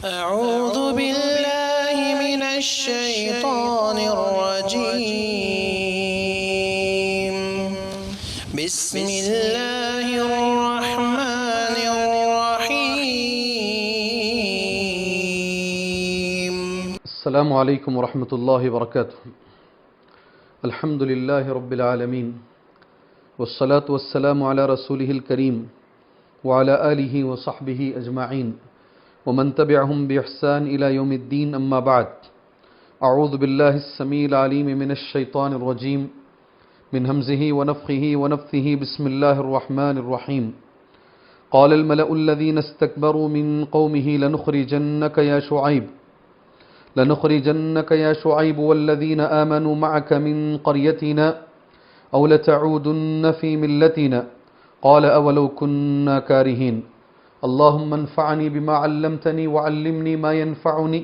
أعوذ بالله من الشيطان الرجيم بسم الله الرحمن الرحيم السلام عليكم ورحمة الله وبركاته. الحمد لله رب العالمين والصلاة والسلام على رسوله الكريم وعلى آله وصحبه أجمعين ومن تبعهم بإحسان إلى يوم الدين. أما بعد، أعوذ بالله السميع العليم من الشيطان الرجيم من همزه ونفخه ونفثه. بسم الله الرحمن الرحيم. قال الملأ الذين استكبروا من قومه لنخرجنك يا شعيب والذين آمنوا معك من قريتنا أو لتعودن في ملتنا قال أولو كنا كارهين. اللهم انفعني بما علمتني وعلمني ما ينفعني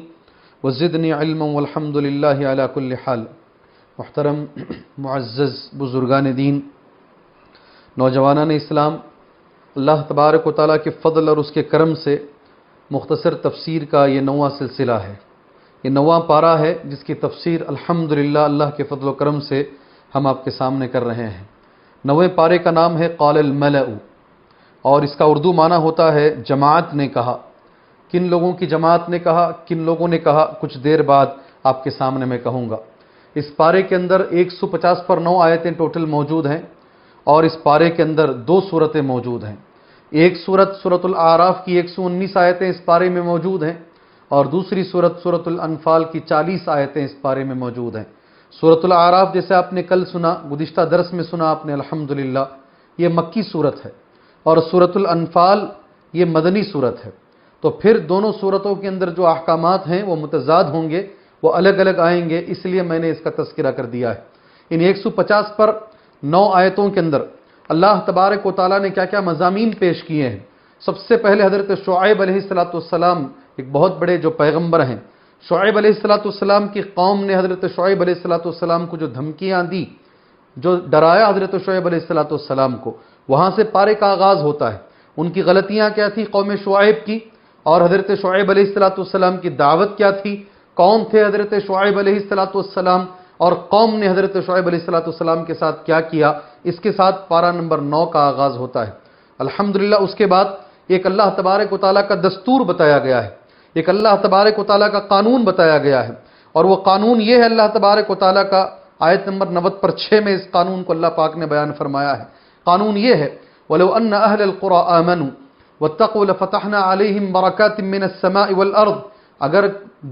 وزدني علما والحمد لله على كل حال. محترم معزز بزرگان دین، نوجوانان اسلام، اللہ تبارک و تعالیٰ کے فضل اور اس کے کرم سے مختصر تفسیر کا یہ نواں سلسلہ ہے، یہ نواں پارہ ہے جس کی تفسیر الحمدللہ اللہ کے فضل و کرم سے ہم آپ کے سامنے کر رہے ہیں۔ نویں پارے کا نام ہے قال الملأ، اور اس کا اردو معنی ہوتا ہے جماعت نے کہا۔ کن لوگوں کی جماعت نے کہا، کن لوگوں نے کہا، کچھ دیر بعد آپ کے سامنے میں کہوں گا۔ اس پارے کے اندر 150 پر 9 آیتیں ٹوٹل موجود ہیں، اور اس پارے کے اندر 2 سورتیں موجود ہیں۔ ایک سورت الاعراف کی 119 آیتیں اس پارے میں موجود ہیں، اور دوسری سورت الانفال کی 40 آیتیں اس پارے میں موجود ہیں۔ سورت الاعراف جیسے آپ نے کل سنا، گزشتہ درس میں سنا آپ نے الحمدللہ، یہ مکی سورت ہے، اور سورت الانفال یہ مدنی سورت ہے۔ تو پھر دونوں سورتوں کے اندر جو احکامات ہیں وہ متضاد ہوں گے، وہ الگ الگ آئیں گے، اس لیے میں نے اس کا تذکرہ کر دیا ہے۔ ان 150 پر 9 آیتوں کے اندر اللہ تبارک و تعالیٰ نے کیا کیا مضامین پیش کیے ہیں۔ سب سے پہلے حضرت شعیب علیہ السلام ایک بہت بڑے جو پیغمبر ہیں، شعیب علیہ السلام کی قوم نے حضرت شعیب علیہ السلام کو جو دھمکیاں دی، جو ڈرایا حضرت شعیب علیہ السلام کو، وہاں سے پارے کا آغاز ہوتا ہے۔ ان کی غلطیاں کیا تھی قوم شعیب کی، اور حضرت شعیب علیہ السلام کی دعوت کیا تھی، کون تھے حضرت شعیب علیہ السلام، اور قوم نے حضرت شعیب علیہ السلام کے ساتھ کیا کیا۔ اس کے ساتھ پارہ نمبر 9 کا آغاز ہوتا ہے الحمدللہ۔ اس کے بعد ایک اللہ تبارک و تعالیٰ کا دستور بتایا گیا ہے، ایک اللہ تبارک و تعالیٰ کا قانون بتایا گیا ہے، اور وہ قانون یہ ہے اللہ تبارک و تعالیٰ کا، آیت نمبر 90 پر 6 میں اس قانون کو اللہ پاک نے بیان فرمایا ہے۔ قانون یہ ہے وَلَوْ أَنَّ أَهْلَ الْقُرَىٰ آمَنُوا وَاتَّقُوا لَفَتَحْنَا عَلَيْهِمْ بَرَكَاتٍ مِّنَ السَّمَاءِ وَالْأَرْضِ۔ اگر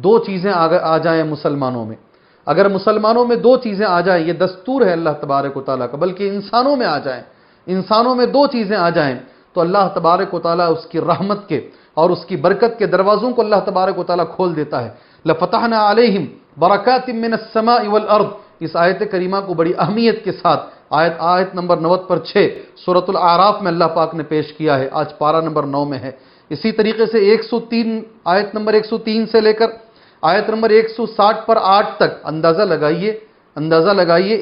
2 چیزیں آ جائیں مسلمانوں میں، اگر مسلمانوں میں 2 چیزیں آ جائیں، یہ دستور ہے اللہ تبارک و تعالیٰ کا، بلکہ انسانوں میں آ جائیں، انسانوں میں 2 چیزیں آ جائیں تو اللہ تبارک و تعالیٰ اس کی رحمت کے اور اس کی برکت کے دروازوں کو اللہ تبارک و تعالیٰ کھول دیتا ہے۔ لَفَتَحْنَا عَلَيْهِمْ بَرَكَاتٍ مِّنَ السَّمَاءِ وَالْأَرْضِ، اس آیت کریمہ کو بڑی اہمیت کے ساتھ آیت نمبر 90 پر 6 سورۃ الاعراف میں اللہ پاک نے پیش کیا ہے، آج پارہ نمبر 9 میں ہے۔ اسی طریقے سے 103 آیت نمبر 103 سے لے کر آیت نمبر 160 پر 8 تک اندازہ لگائیے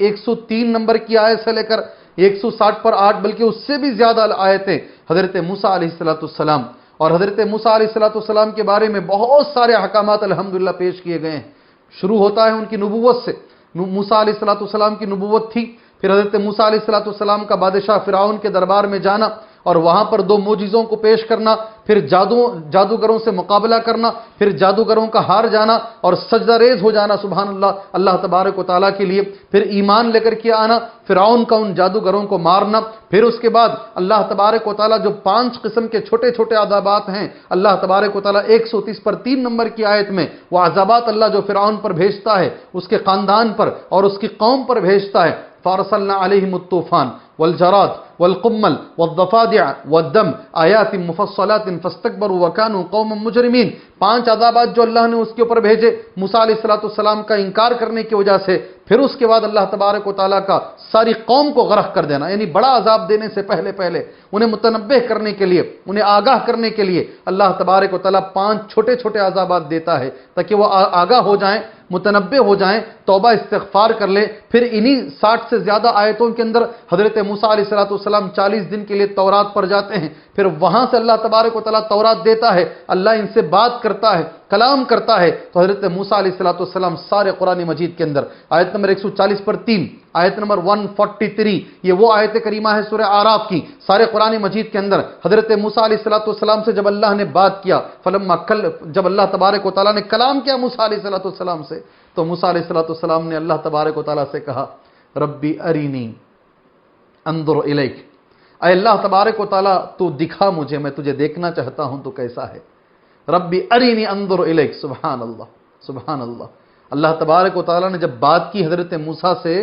103 نمبر کی آیت سے لے کر 160 پر 8، بلکہ اس سے بھی زیادہ آیتیں حضرت موسیٰ علیہ السلام اور حضرت موسیٰ علیہ السلام کے بارے میں بہت سارے احکامات الحمدللہ پیش کیے گئے ہیں۔ شروع ہوتا ہے ان کی نبوت سے، موسیٰ علیہ السلام کی نبوت تھی، پھر حضرت موسیٰ علیہ السلام کا بادشاہ فرعون کے دربار میں جانا اور وہاں پر 2 معجزوں کو پیش کرنا، پھر جادوگروں سے مقابلہ کرنا، پھر جادوگروں کا ہار جانا اور سجدہ ریز ہو جانا سبحان اللہ اللہ تبارک و تعالیٰ کے لیے، پھر ایمان لے کر کے آنا، فرعون کا ان جادوگروں کو مارنا، پھر اس کے بعد اللہ تبارک و تعالیٰ جو 5 قسم کے چھوٹے چھوٹے عذابات ہیں اللہ تبارک و تعالیٰ 130 پر 3 نمبر کی آیت میں وہ عذابات اللہ جو فرعون پر بھیجتا ہے، اس کے خاندان پر اور اس کی قوم پر بھیجتا ہے۔ فَأَرْسَلْنَا عَلَيْهِمُ الطُّوفَانَ وَالْجَرَادَ وَالْقُمَّلَ وَالضَّفَادِعَ وَالدَّمَ آيَاتٍ مُفَصَّلَاتٍ فَاسْتَكْبَرُوا وَكَانُوا قَوْمًا مُجْرِمِينَ۔ 5 عذابات جو اللہ نے اس کے اوپر بھیجے موسیٰ علیہ السلام کا انکار کرنے کی وجہ سے، پھر اس کے بعد اللہ تبارک و تعالیٰ کا ساری قوم کو غرق کر دینا، یعنی بڑا عذاب دینے سے پہلے انہیں متنبہ کرنے کے لیے، انہیں آگاہ کرنے کے لیے اللہ تبارک و تعالیٰ 5 چھوٹے چھوٹے عذابات دیتا ہے تاکہ وہ آگاہ ہو جائیں، متنبہ ہو جائیں، توبہ استغفار کر لیں۔ پھر انہی 60 سے زیادہ آیتوں کے اندر حضرت موسیٰ علیہ السلام 40 دن کے لیے تورات پر جاتے ہیں، پھر وہاں سے اللہ تبارک و تعالیٰ تورات دیتا ہے، اللہ ان سے بات کرتا ہے، کلام کرتا ہے۔ تو حضرت موسیٰ علیہ السلام سارے قرآن مجید کے اندر آیت نمبر 140 پر 3، آیت نمبر 143، یہ وہ آیت کریمہ ہے سورہ اعراف کی، سارے قرآن مجید کے اندر حضرت موسیٰ علیہ السلام سے جب اللہ نے بات کیا، جب اللہ تبارک و تعالیٰ نے کلام کیا موسیٰ علیہ السلام سے، تو موسیٰ علیہ السلام نے اللہ تبارک و تعالیٰ سے کہا ربی ارینی انظر الیک، اے اللہ تبارک و تعالیٰ تو دکھا مجھے، میں تجھے دیکھنا چاہتا ہوں تو کیسا ہے، ربی ارینی انظر الیک، سبحان اللہ سبحان اللہ۔ اللہ تبارک و تعالیٰ نے جب بات کی حضرت موسیٰ سے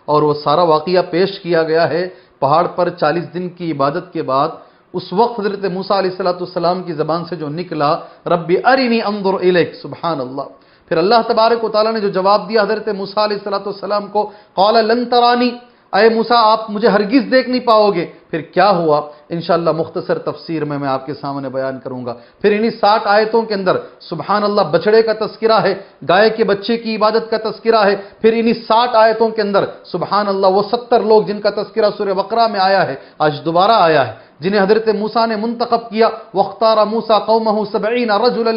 اور وہ سارا واقعہ پیش کیا گیا ہے پہاڑ پر 40 دن کی عبادت کے بعد، اس وقت حضرت موسیٰ علیہ السلام کی زبان سے جو نکلا ربی ارینی انظر الیک، سبحان اللہ۔ پھر اللہ تبارک و تعالیٰ نے جو جواب دیا حضرت موسیٰ علیہ السلام کو، قال لن ترانی، اے موسیٰ آپ مجھے ہرگز دیکھ نہیں پاؤ گے۔ پھر کیا ہوا انشاءاللہ مختصر تفسیر میں آپ کے سامنے بیان کروں گا۔ پھر انہی 60 آیتوں کے اندر سبحان اللہ بچڑے کا تذکرہ ہے، گائے کے بچے کی عبادت کا تذکرہ ہے۔ پھر انہی 60 آیتوں کے اندر سبحان اللہ وہ 70 لوگ جن کا تذکرہ سورہ بقرہ میں آیا ہے، آج دوبارہ آیا ہے، جنہیں حضرت موسیٰ نے منتخب کیا، وَاخْتَارَ مُوسَىٰ قَوْمَهُ 70 رَجُلًا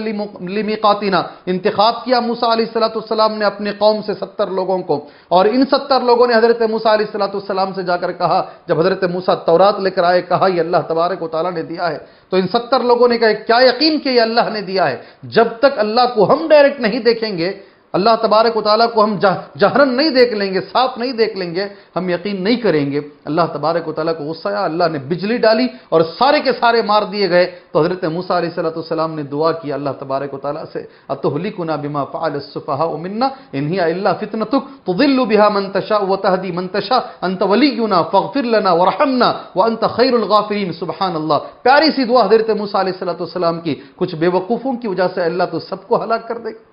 لِمِيقَاتِنَا، انتخاب کیا موسیٰ علیہ السلام نے اپنے قوم سے 70 لوگوں کو، اور ان 70 لوگوں نے حضرت موسیٰ علیہ السلام سے جا کر کہا، جب حضرت موسیٰ تورات لے کر آئے، کہا یہ اللہ تبارک و تعالیٰ نے دیا ہے، تو ان 70 لوگوں نے کہا کیا یقین کہ یہ اللہ نے دیا ہے، جب تک اللہ کو ہم ڈائریکٹ نہیں دیکھیں گے، اللہ تبارک و تعالیٰ کو ہم جہرن نہیں دیکھ لیں گے، صاف نہیں دیکھ لیں گے، ہم یقین نہیں کریں گے۔ اللہ تبارک و تعالیٰ کو غصہ آیا، اللہ نے بجلی ڈالی اور سارے کے سارے مار دیے گئے۔ تو حضرت موسیٰ علیہ السلام نے دعا کیا اللہ تبارک و تعالیٰ سے، اتہلکنا بما فعل السفہاء منا ان ہی الا فتنتک تضل بها من تشاء وتهدی من تشاء انت ولینا فاغفر لنا وارحمنا وانت خیر الغافرین۔ سبحان اللہ، پیاری سی دعا حضرت موسیٰ علیہ السلام کی، کچھ بے وقوفوں کی وجہ سے اللہ تو سب کو ہلاک کر دے گا۔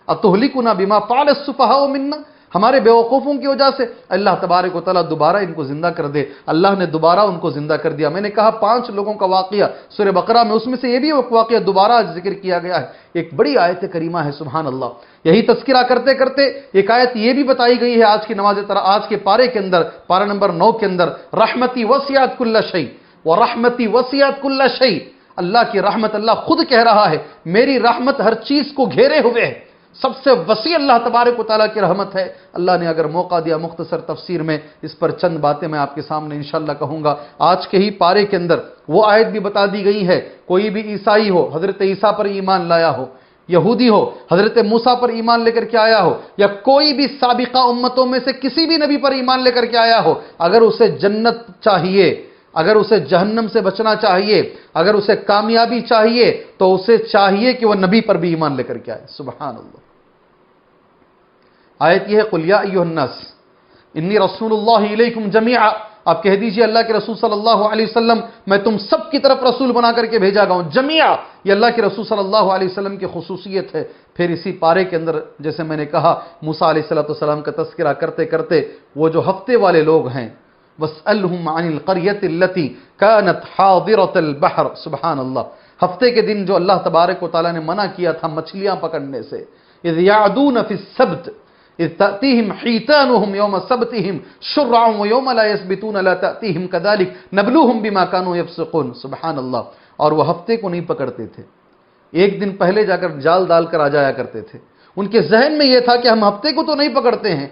اتہلکنا بما فعل السفہاء منا، ہمارے بیوقوفوں کی وجہ سے اللہ تبارک و تعالیٰ دوبارہ ان کو زندہ کر دے۔ اللہ نے دوبارہ ان کو زندہ کر دیا۔ میں نے کہا 5 لوگوں کا واقعہ سورہ بقرہ میں، اس میں سے یہ بھی واقعہ دوبارہ ذکر کیا گیا ہے، ایک بڑی آیت کریمہ ہے سبحان اللہ۔ یہی تذکرہ کرتے کرتے ایک آیت یہ بھی بتائی گئی ہے آج کی نماز آج کے پارے کے اندر، پارہ نمبر 9 کے اندر، رحمتی وسعت کل شیء ورحمتی وسعت کل شیء، اللہ کی رحمت، اللہ خود کہہ رہا ہے میری رحمت ہر چیز کو گھیرے ہوئے ہے، سب سے وسیع اللہ تبارک و تعالیٰ کی رحمت ہے۔ اللہ نے اگر موقع دیا مختصر تفسیر میں اس پر چند باتیں میں آپ کے سامنے انشاءاللہ کہوں گا۔ آج کے ہی پارے کے اندر وہ آیت بھی بتا دی گئی ہے، کوئی بھی عیسائی ہو حضرت عیسیٰ پر ایمان لایا ہو، یہودی ہو حضرت موسیٰ پر ایمان لے کر کے آیا ہو، یا کوئی بھی سابقہ امتوں میں سے کسی بھی نبی پر ایمان لے کر کے آیا ہو، اگر اسے جنت چاہیے، اگر اسے جہنم سے بچنا چاہیے، اگر اسے کامیابی چاہیے، تو اسے چاہیے کہ وہ نبی پر بھی ایمان لے کر کے آئے۔ سبحان اللہ۔ آیت یہ ہے قل یا ایھا الناس انی رسول اللہ الیکم جمیعا، آپ کہہ دیجئے اللہ کے رسول صلی اللہ علیہ وسلم میں تم سب کی طرف رسول بنا کر کے بھیجا گیا ہوں، جمیعا، یہ اللہ کے رسول صلی اللہ علیہ وسلم کی خصوصیت ہے۔ پھر اسی پارے کے اندر جیسے میں نے کہا موسیٰ علیہ السلام کا تذکرہ کرتے کرتے وہ جو ہفتے والے لوگ ہیں، وَاسْأَلْهُمْ عَنِ الْقَرْيَةِ الَّتِي كَانَتْ حَاضِرَةَ الْبَحْرِ، سبحان اللہ، ہفتے کے دن جو اللہ تبارک و تعالیٰ نے منع کیا تھا مچھلیاں پکڑنے سے، اِذْ يَعْدُونَ فِي السَّبْتِ اِذْ تَأْتِيهِمْ حِيتَانُهُمْ يَوْمَ سَبْتِهِمْ شُرَّعًا وَيَوْمَ لَا يَسْبِتُونَ لَا تَأْتِيهِمْ كَذَلِكَ نَبْلُوهُمْ بِمَا كَانُوا يَفْسُقُونَ، سبحان اللہ۔ اور وہ ہفتے کو نہیں پکڑتے تھے، ایک دن پہلے جا کر جال ڈال کر آ جایا کرتے تھے، ان کے ذہن میں یہ تھا کہ ہم ہفتے کو تو نہیں پکڑتے ہیں،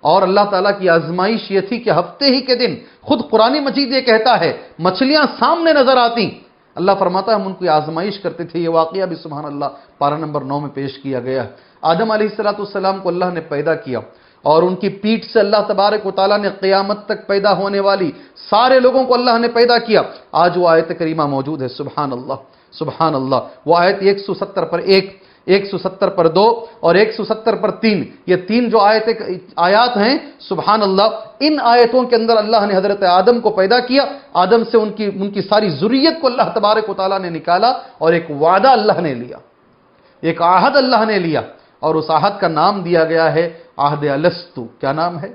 اور اللہ تعالیٰ کی آزمائش یہ تھی کہ ہفتے ہی کے دن خود قرآن مجید یہ کہتا ہے مچھلیاں سامنے نظر آتی، اللہ فرماتا ہے ہم ان کی آزمائش کرتے تھے۔ یہ واقعہ بھی سبحان اللہ پارہ نمبر 9 میں پیش کیا گیا ہے۔ آدم علیہ السلام کو اللہ نے پیدا کیا اور ان کی پیٹھ سے اللہ تبارک و تعالیٰ نے قیامت تک پیدا ہونے والی سارے لوگوں کو اللہ نے پیدا کیا۔ آج وہ آیت کریمہ موجود ہے، سبحان اللہ سبحان اللہ۔ وہ آیت 170 پر 1، 170 پر 2 اور 170 پر 3، یہ 3 جو آیات ہیں سبحان اللہ، ان آیتوں کے اندر اللہ نے حضرت آدم کو پیدا کیا، آدم سے ان کی ساری ذریت کو اللہ تبارک و تعالیٰ نے نکالا، اور ایک وعدہ اللہ نے لیا، ایک عہد اللہ نے لیا، اور اس عہد کا نام دیا گیا ہے عہد الستو، کیا نام ہے؟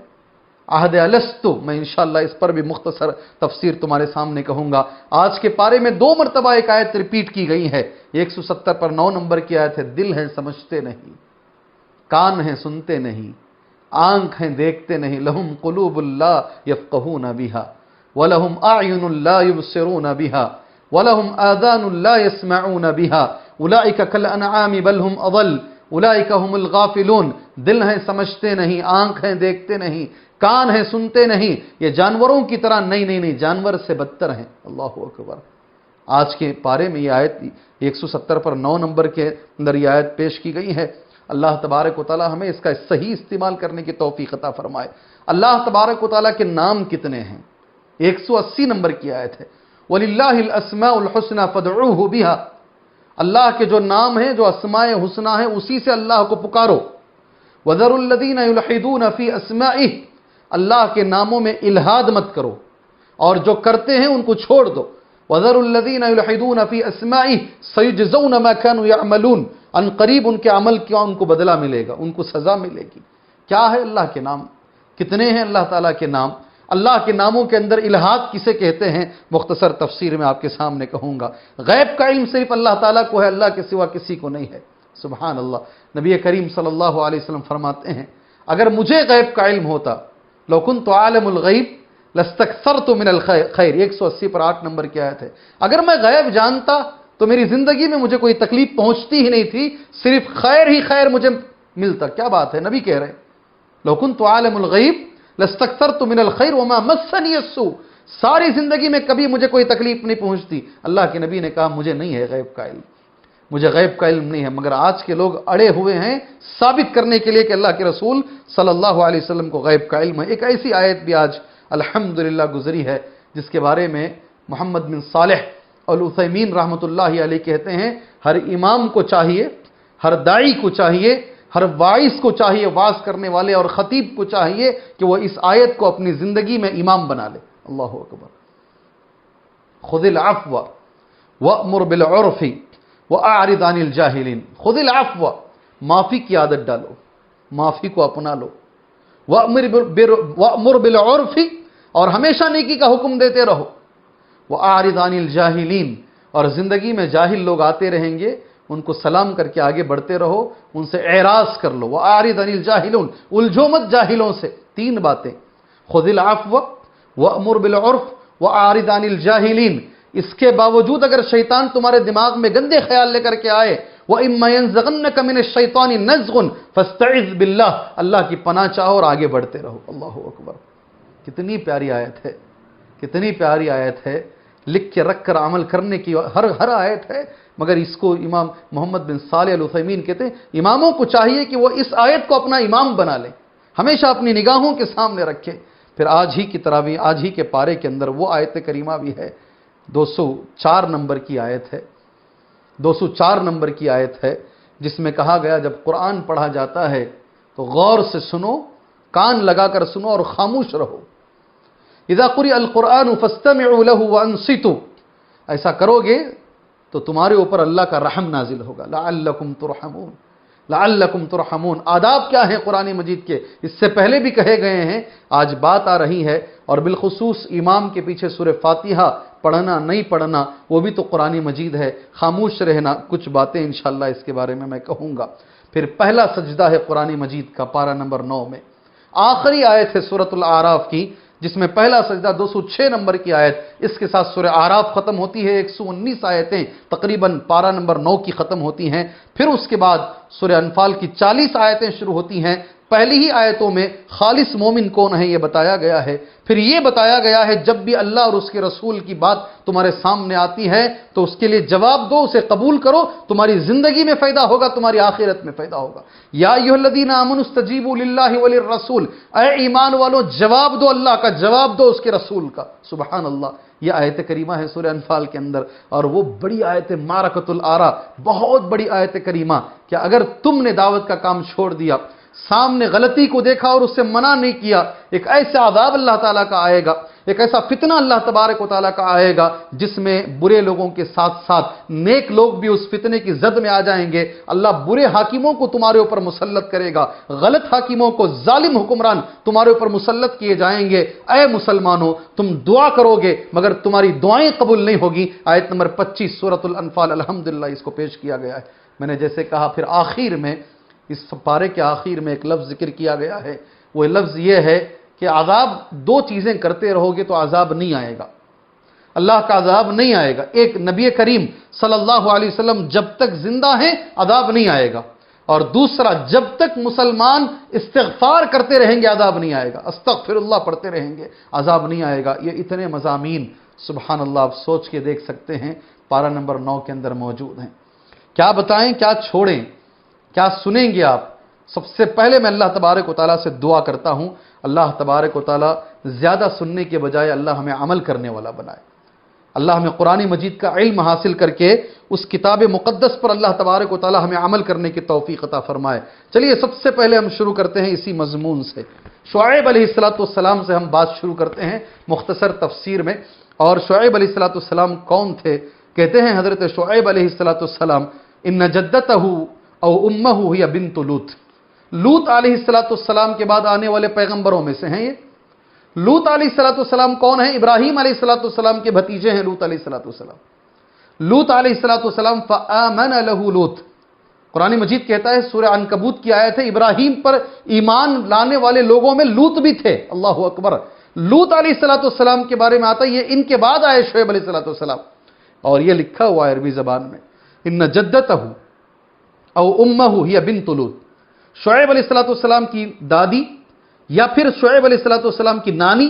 عہد الستو. میں انشاءاللہ اس پر بھی مختصر تفسیر تمہارے سامنے کہوں گا. آج کے پارے میں 2 مرتبہ ایک آیت ریپیٹ کی گئی ہے. 170 پر 9 نمبر کی آیت ہے، دل ہے سمجھتے نہیں، کان ہیں سنتے نہیں، آنکھ ہیں دیکھتے نہیں. لہم قلوب لا یفقہون بہا ولہم اعین لا یبصرون بہا ولہم آذان لا یسمعون بہا اولئک کالانعام بل ہم اضل اولئک هم الغافلون. دل ہیں سمجھتے نہیں، آنکھ ہیں دیکھتے نہیں، کان ہیں سنتے نہیں، یہ جانوروں کی طرح نہیں، جانور سے بدتر ہیں. اللہ اکبر. آج کے پارے میں یہ آیت 170 پر 9 نمبر کے اندر یہ آیت پیش کی گئی ہے. اللہ تبارک و تعالی ہمیں اس کا صحیح استعمال کرنے کی توفیق عطا فرمائے. اللہ تبارک و تعالی کے نام کتنے ہیں؟ 180 نمبر کی آیت ہے، وَلِلَّهِ الْأَسْمَاءُ الْحُسْنَى فَادْعُوهُ بِهَا. اللہ کے جو نام ہیں، جو اسماء حسنہ ہیں، اسی سے اللہ کو پکارو. وَذَرُوا الَّذِينَ يُلْحِدُونَ فِي أَسْمَائِهِ. اللہ کے ناموں میں الہاد مت کرو، اور جو کرتے ہیں ان کو چھوڑ دو. وَذَرُوا الَّذِينَ يُلْحِدُونَ فِي أَسْمَائِهِ سَيُجْزَوْنَ مَا كَانُوا يَعْمَلُونَ. ان قریب ان کے عمل کیا ان کو بدلہ ملے گا، ان کو سزا ملے گی. کیا ہے اللہ کے نام؟ کتنے ہیں اللہ تعالیٰ کے نام؟ اللہ کے ناموں کے اندر الہاد کسے کہتے ہیں؟ مختصر تفسیر میں آپ کے سامنے کہوں گا. غیب کا علم صرف اللہ تعالیٰ کو ہے، اللہ کے سوا کسی کو نہیں ہے. سبحان اللہ. نبی کریم صلی اللہ علیہ وسلم فرماتے ہیں، اگر مجھے غیب کا علم ہوتا، لو کنت عالم الغیب لاستکثرت من الخیر. 180 پر 8 نمبر کی آیت ہے. اگر میں غیب جانتا تو میری زندگی میں مجھے کوئی تکلیف پہنچتی ہی نہیں تھی، صرف خیر ہی خیر مجھے ملتا. کیا بات ہے، نبی کہہ رہے ہیں لو کنت عالم الغیب لاستکثرت من الخیر وما مسنی السوء. ساری زندگی میں کبھی مجھے کوئی تکلیف نہیں پہنچتی. اللہ کے نبی نے کہا مجھے نہیں ہے غیب کا علم، مجھے غیب کا علم نہیں ہے. مگر آج کے لوگ اڑے ہوئے ہیں ثابت کرنے کے لیے کہ اللہ کے رسول صلی اللہ علیہ وسلم کو غیب کا علم ہے. ایک ایسی آیت بھی آج الحمدللہ گزری ہے جس کے بارے میں محمد بن صالح العثیمین رحمۃ اللہ علیہ کہتے ہیں، ہر امام کو چاہیے، ہر داعی کو چاہیے، ہر واعظ کو چاہیے، واعظ کرنے والے اور خطیب کو چاہیے کہ وہ اس آیت کو اپنی زندگی میں امام بنا لے. اللہ اکبر. خذ العفو وامر بالعرف واعرض عن الجاہلین. خذ العفو، معافی کی عادت ڈالو، معافی کو اپنا لو. وامر بالعرف، اور ہمیشہ نیکی کا حکم دیتے رہو. واعرض عن الجاہلین، اور زندگی میں جاہل لوگ آتے رہیں گے، ان کو سلام کر کے آگے بڑھتے رہو، ان سے اعراض کر لو. واعرض عن الجاہلون، الجھو مت جاہلوں سے. 3 باتیں، خذ العفو وامر بالعرف واعرض عن الجاہلین. اس کے باوجود اگر شیطان تمہارے دماغ میں گندے خیال لے کر کے آئے، وَإِمَّا يَنزَغَنَّكَ مِنَ الشَّيْطَانِ نَزْغٌ فَاسْتَعِذْ بِاللَّهِ، اللہ کی پناہ چاہو اور آگے بڑھتے رہو. اللہ اکبر. کتنی پیاری آیت ہے، کتنی پیاری آیت ہے. لکھ کے رکھ کر عمل کرنے کی ہر آیت ہے. مگر اس کو امام محمد بن صالح العثیمین کہتے ہیں اماموں کو چاہیے کہ وہ اس آیت کو اپنا امام بنا لیں، ہمیشہ اپنی نگاہوں کے سامنے رکھے. پھر آج ہی کی تراویح، آج ہی کے پارے کے اندر وہ آیت کریمہ بھی ہے، 204 نمبر کی آیت ہے. 204 نمبر کی آیت ہے جس میں کہا گیا جب قرآن پڑھا جاتا ہے تو غور سے سنو، کان لگا کر سنو اور خاموش رہو. اذا قرئ القرآن فاستمعوا له وانصتوا. ایسا کرو گے تو تمہارے اوپر اللہ کا رحم نازل ہوگا. لعلکم ترحمون، لعلکم ترحمون. آداب کیا ہیں قرآن مجید کے، اس سے پہلے بھی کہے گئے ہیں، آج بات آ رہی ہے. اور بالخصوص امام کے پیچھے سورہ فاتحہ پڑھنا نہیں پڑھنا وہ بھی تو قرآن مجید ہے. خاموش رہنا، کچھ باتیں انشاءاللہ اس کے بارے میں کہوں گا. پھر پہلا سجدہ ہے قرآن مجید کا، پارہ نمبر 9 میں. آخری آیت ہے سورۃ الاعراف کی جس میں پہلا سجدہ 206 نمبر کی آیت، اس کے ساتھ سورہ اعراف ختم ہوتی ہے. 119 آیتیں تقریباً پارہ نمبر 9 کی ختم ہوتی ہیں. پھر اس کے بعد سورہ انفال کی 40 آیتیں شروع ہوتی ہیں. پہلی ہی آیتوں میں خالص مومن کون ہے یہ بتایا گیا ہے. پھر یہ بتایا گیا ہے جب بھی اللہ اور اس کے رسول کی بات تمہارے سامنے آتی ہے تو اس کے لیے جواب دو، اسے قبول کرو، تمہاری زندگی میں فائدہ ہوگا، تمہاری آخرت میں فائدہ ہوگا. یا ایھا الذین آمنوا استجیبوا للہ وللرسول، اے ایمان والو جواب دو اللہ کا، جواب دو اس کے رسول کا. سبحان اللہ. یہ آیت کریمہ ہے سورہ انفال کے اندر، اور وہ بڑی آیت معرکۃ الآراء، بہت بڑی آیت کریمہ کہ اگر تم نے دعوت کا کام چھوڑ دیا، سامنے غلطی کو دیکھا اور اس سے منع نہیں کیا، ایک ایسا عذاب اللہ تعالیٰ کا آئے گا، ایک ایسا فتنہ اللہ تبارک و تعالیٰ کا آئے گا جس میں برے لوگوں کے ساتھ ساتھ نیک لوگ بھی اس فتنے کی زد میں آ جائیں گے. اللہ برے حاکموں کو تمہارے اوپر مسلط کرے گا، غلط حاکموں کو، ظالم حکمران تمہارے اوپر مسلط کیے جائیں گے. اے مسلمانوں، تم دعا کرو گے مگر تمہاری دعائیں قبول نہیں ہوگی. آیت نمبر 25 سورۃ الانفال. الحمدللہ اس کو پیش کیا گیا ہے. میں نے جیسے کہا پھر آخر میں، اس پارے کے آخر میں ایک لفظ ذکر کیا گیا ہے. وہ لفظ یہ ہے کہ عذاب دو چیزیں کرتے رہو گے تو عذاب نہیں آئے گا، اللہ کا عذاب نہیں آئے گا. ایک، نبی کریم صلی اللہ علیہ وسلم جب تک زندہ ہیں عذاب نہیں آئے گا، اور دوسرا جب تک مسلمان استغفار کرتے رہیں گے عذاب نہیں آئے گا، استغفر اللہ پڑھتے رہیں گے عذاب نہیں آئے گا. یہ اتنے مضامین سبحان اللہ آپ سوچ کے دیکھ سکتے ہیں، پارہ نمبر 9 کے اندر موجود ہیں. کیا بتائیں، کیا چھوڑیں، کیا سنیں گے آپ؟ سب سے پہلے میں اللہ تبارک و تعالیٰ سے دعا کرتا ہوں، اللہ تبارک و تعالیٰ زیادہ سننے کے بجائے اللہ ہمیں عمل کرنے والا بنائے. اللہ ہمیں قرآن مجید کا علم حاصل کر کے اس کتاب مقدس پر اللہ تبارک و تعالیٰ ہمیں عمل کرنے کی توفیق عطا فرمائے. چلیے سب سے پہلے ہم شروع کرتے ہیں اسی مضمون سے. شعیب علیہ السلام سے ہم بات شروع کرتے ہیں مختصر تفسیر میں. اور شعیب علیہ السلام کون تھے؟ کہتے ہیں حضرت شعیب علیہ السلام ان جدتہ او امہ ہی بنت لوط. لوط علیہ السلام کے بعد آنے والے پیغمبروں میں سے ہیں یہ. لوط علیہ السلام کون ہیں؟ ابراہیم علیہ السلام کے بھتیجے ہیں لوط علیہ السلام. لوط علیہ السلام فآمن لہ لوط. قرآن مجید کہتا ہے سورہ عنکبوت کی آیت ہے، ابراہیم پر ایمان لانے والے لوگوں میں لوط بھی تھے. اللہ اکبر. لوط علیہ السلام کے بارے میں آتا ہے یہ ان کے بعد آئے شعیب علیہ السلام، اور یہ لکھا ہوا ہے عربی زبان میں ان جدتہ او امہ ہی بنت لوط. شعیب علیہ السلام کی دادی یا پھر شعیب علیہ السلام کی نانی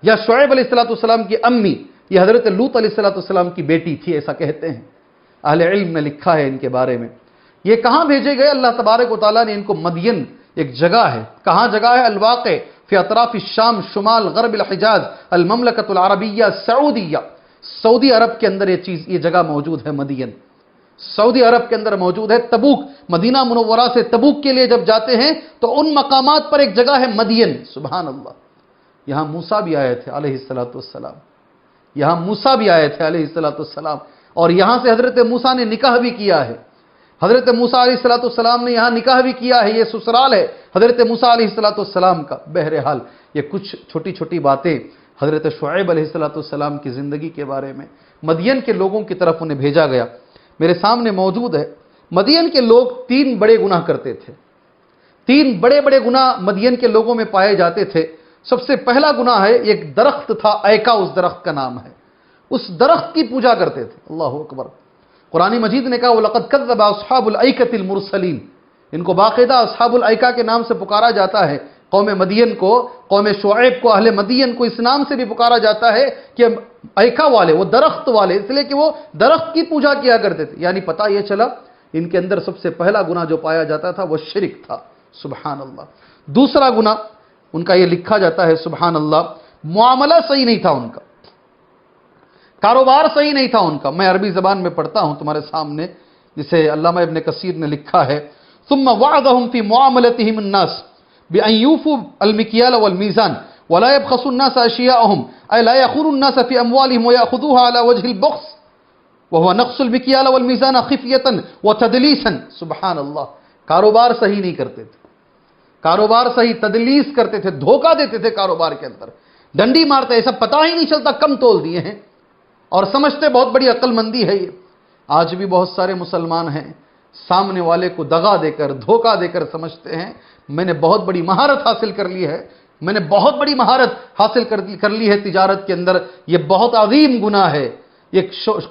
یا شعیب علیہ السلام کی امی، یہ حضرت لوط علیہ السلام کی بیٹی تھی، ایسا کہتے ہیں. اہل علم نے لکھا ہے ان کے بارے میں. یہ کہاں بھیجے گئے؟ اللہ تبارک و تعالیٰ نے ان کو مدین، ایک جگہ ہے، کہاں جگہ ہے؟ الواقع فی اطراف الشام شمال غرب الحجاز المملکۃ العربیہ سعودیہ. سعودی عرب کے اندر یہ جگہ موجود ہے مدین. سعودی عرب کے اندر موجود ہے. تبوک، مدینہ منورہ سے تبوک کے لیے جب جاتے ہیں تو ان مقامات پر ایک جگہ ہے مدین. سبحان اللہ. یہاں موسیٰ بھی آئے تھے علیہ السلام. یہاں موسیٰ بھی آئے تھے علیہ السلام، اور یہاں سے حضرت موسیٰ نے نکاح بھی کیا ہے. حضرت موسیٰ علیہ السلام نے یہاں نکاح بھی کیا ہے. یہ سسرال ہے حضرت موسیٰ علیہ السلام کا. بہرحال یہ کچھ چھوٹی چھوٹی باتیں حضرت شعیب علیہ السلام کی زندگی کے بارے میں. مدین کے لوگوں کی طرف انہیں بھیجا گیا. میرے سامنے موجود ہے. مدین کے لوگ 3 بڑے گناہ کرتے تھے. 3 بڑے بڑے گناہ مدین کے لوگوں میں پائے جاتے تھے. سب سے پہلا گناہ ہے، ایک درخت تھا ایکا، اس درخت کا نام ہے. اس درخت کی پوجا کرتے تھے. اللہ اکبر. قرآن مجید نے کہا وَلَقَدْ كَذَّبَ أَصْحَابُ الْأَيْكَةِ الْمُرْسَلِينَ. ان کو باقاعدہ اصحاب الایکا کے نام سے پکارا جاتا ہے. قوم مدین کو، قوم شعیب کو، اہل مدین کو اس نام سے بھی پکارا جاتا ہے کہ ایکا والے، وہ درخت والے، اس لیے کہ وہ درخت کی پوجا کیا کرتے تھے. یعنی پتہ یہ چلا ان کے اندر سب سے پہلا گناہ جو پایا جاتا تھا وہ شرک تھا. سبحان اللہ. دوسرا گناہ ان کا یہ لکھا جاتا ہے سبحان اللہ، معاملہ صحیح نہیں تھا ان کا، کاروبار صحیح نہیں تھا ان کا. میں عربی زبان میں پڑھتا ہوں تمہارے سامنے، جسے علامہ ابن کثیر نے لکھا ہے ثم وعدهم في معاملتهم الناس بأن يوفوا المكيال والميزان ولا يبخسوا الناس أشياءهم أي لا يخونوا الناس في أموالهم ويأخذوها على وجه البخس وهو نقص المكيال والميزان خفية وتدليسا. سبحان اللہ. کاروبار صحیح نہیں کرتے تھے، کاروبار صحیح، تدلیس کرتے تھے، دھوکہ دیتے تھے کاروبار کے اندر، ڈنڈی مارتے، ایسا پتہ ہی نہیں چلتا کم تول دیے ہیں، اور سمجھتے بہت بڑی عقل مندی ہے یہ. آج بھی بہت سارے مسلمان ہیں سامنے والے کو دغا دے کر، دھوکہ دے کر سمجھتے ہیں میں نے بہت بڑی مہارت حاصل کر لی ہے، میں نے بہت بڑی مہارت حاصل کر لی ہے تجارت کے اندر. یہ بہت عظیم گناہ ہے، یہ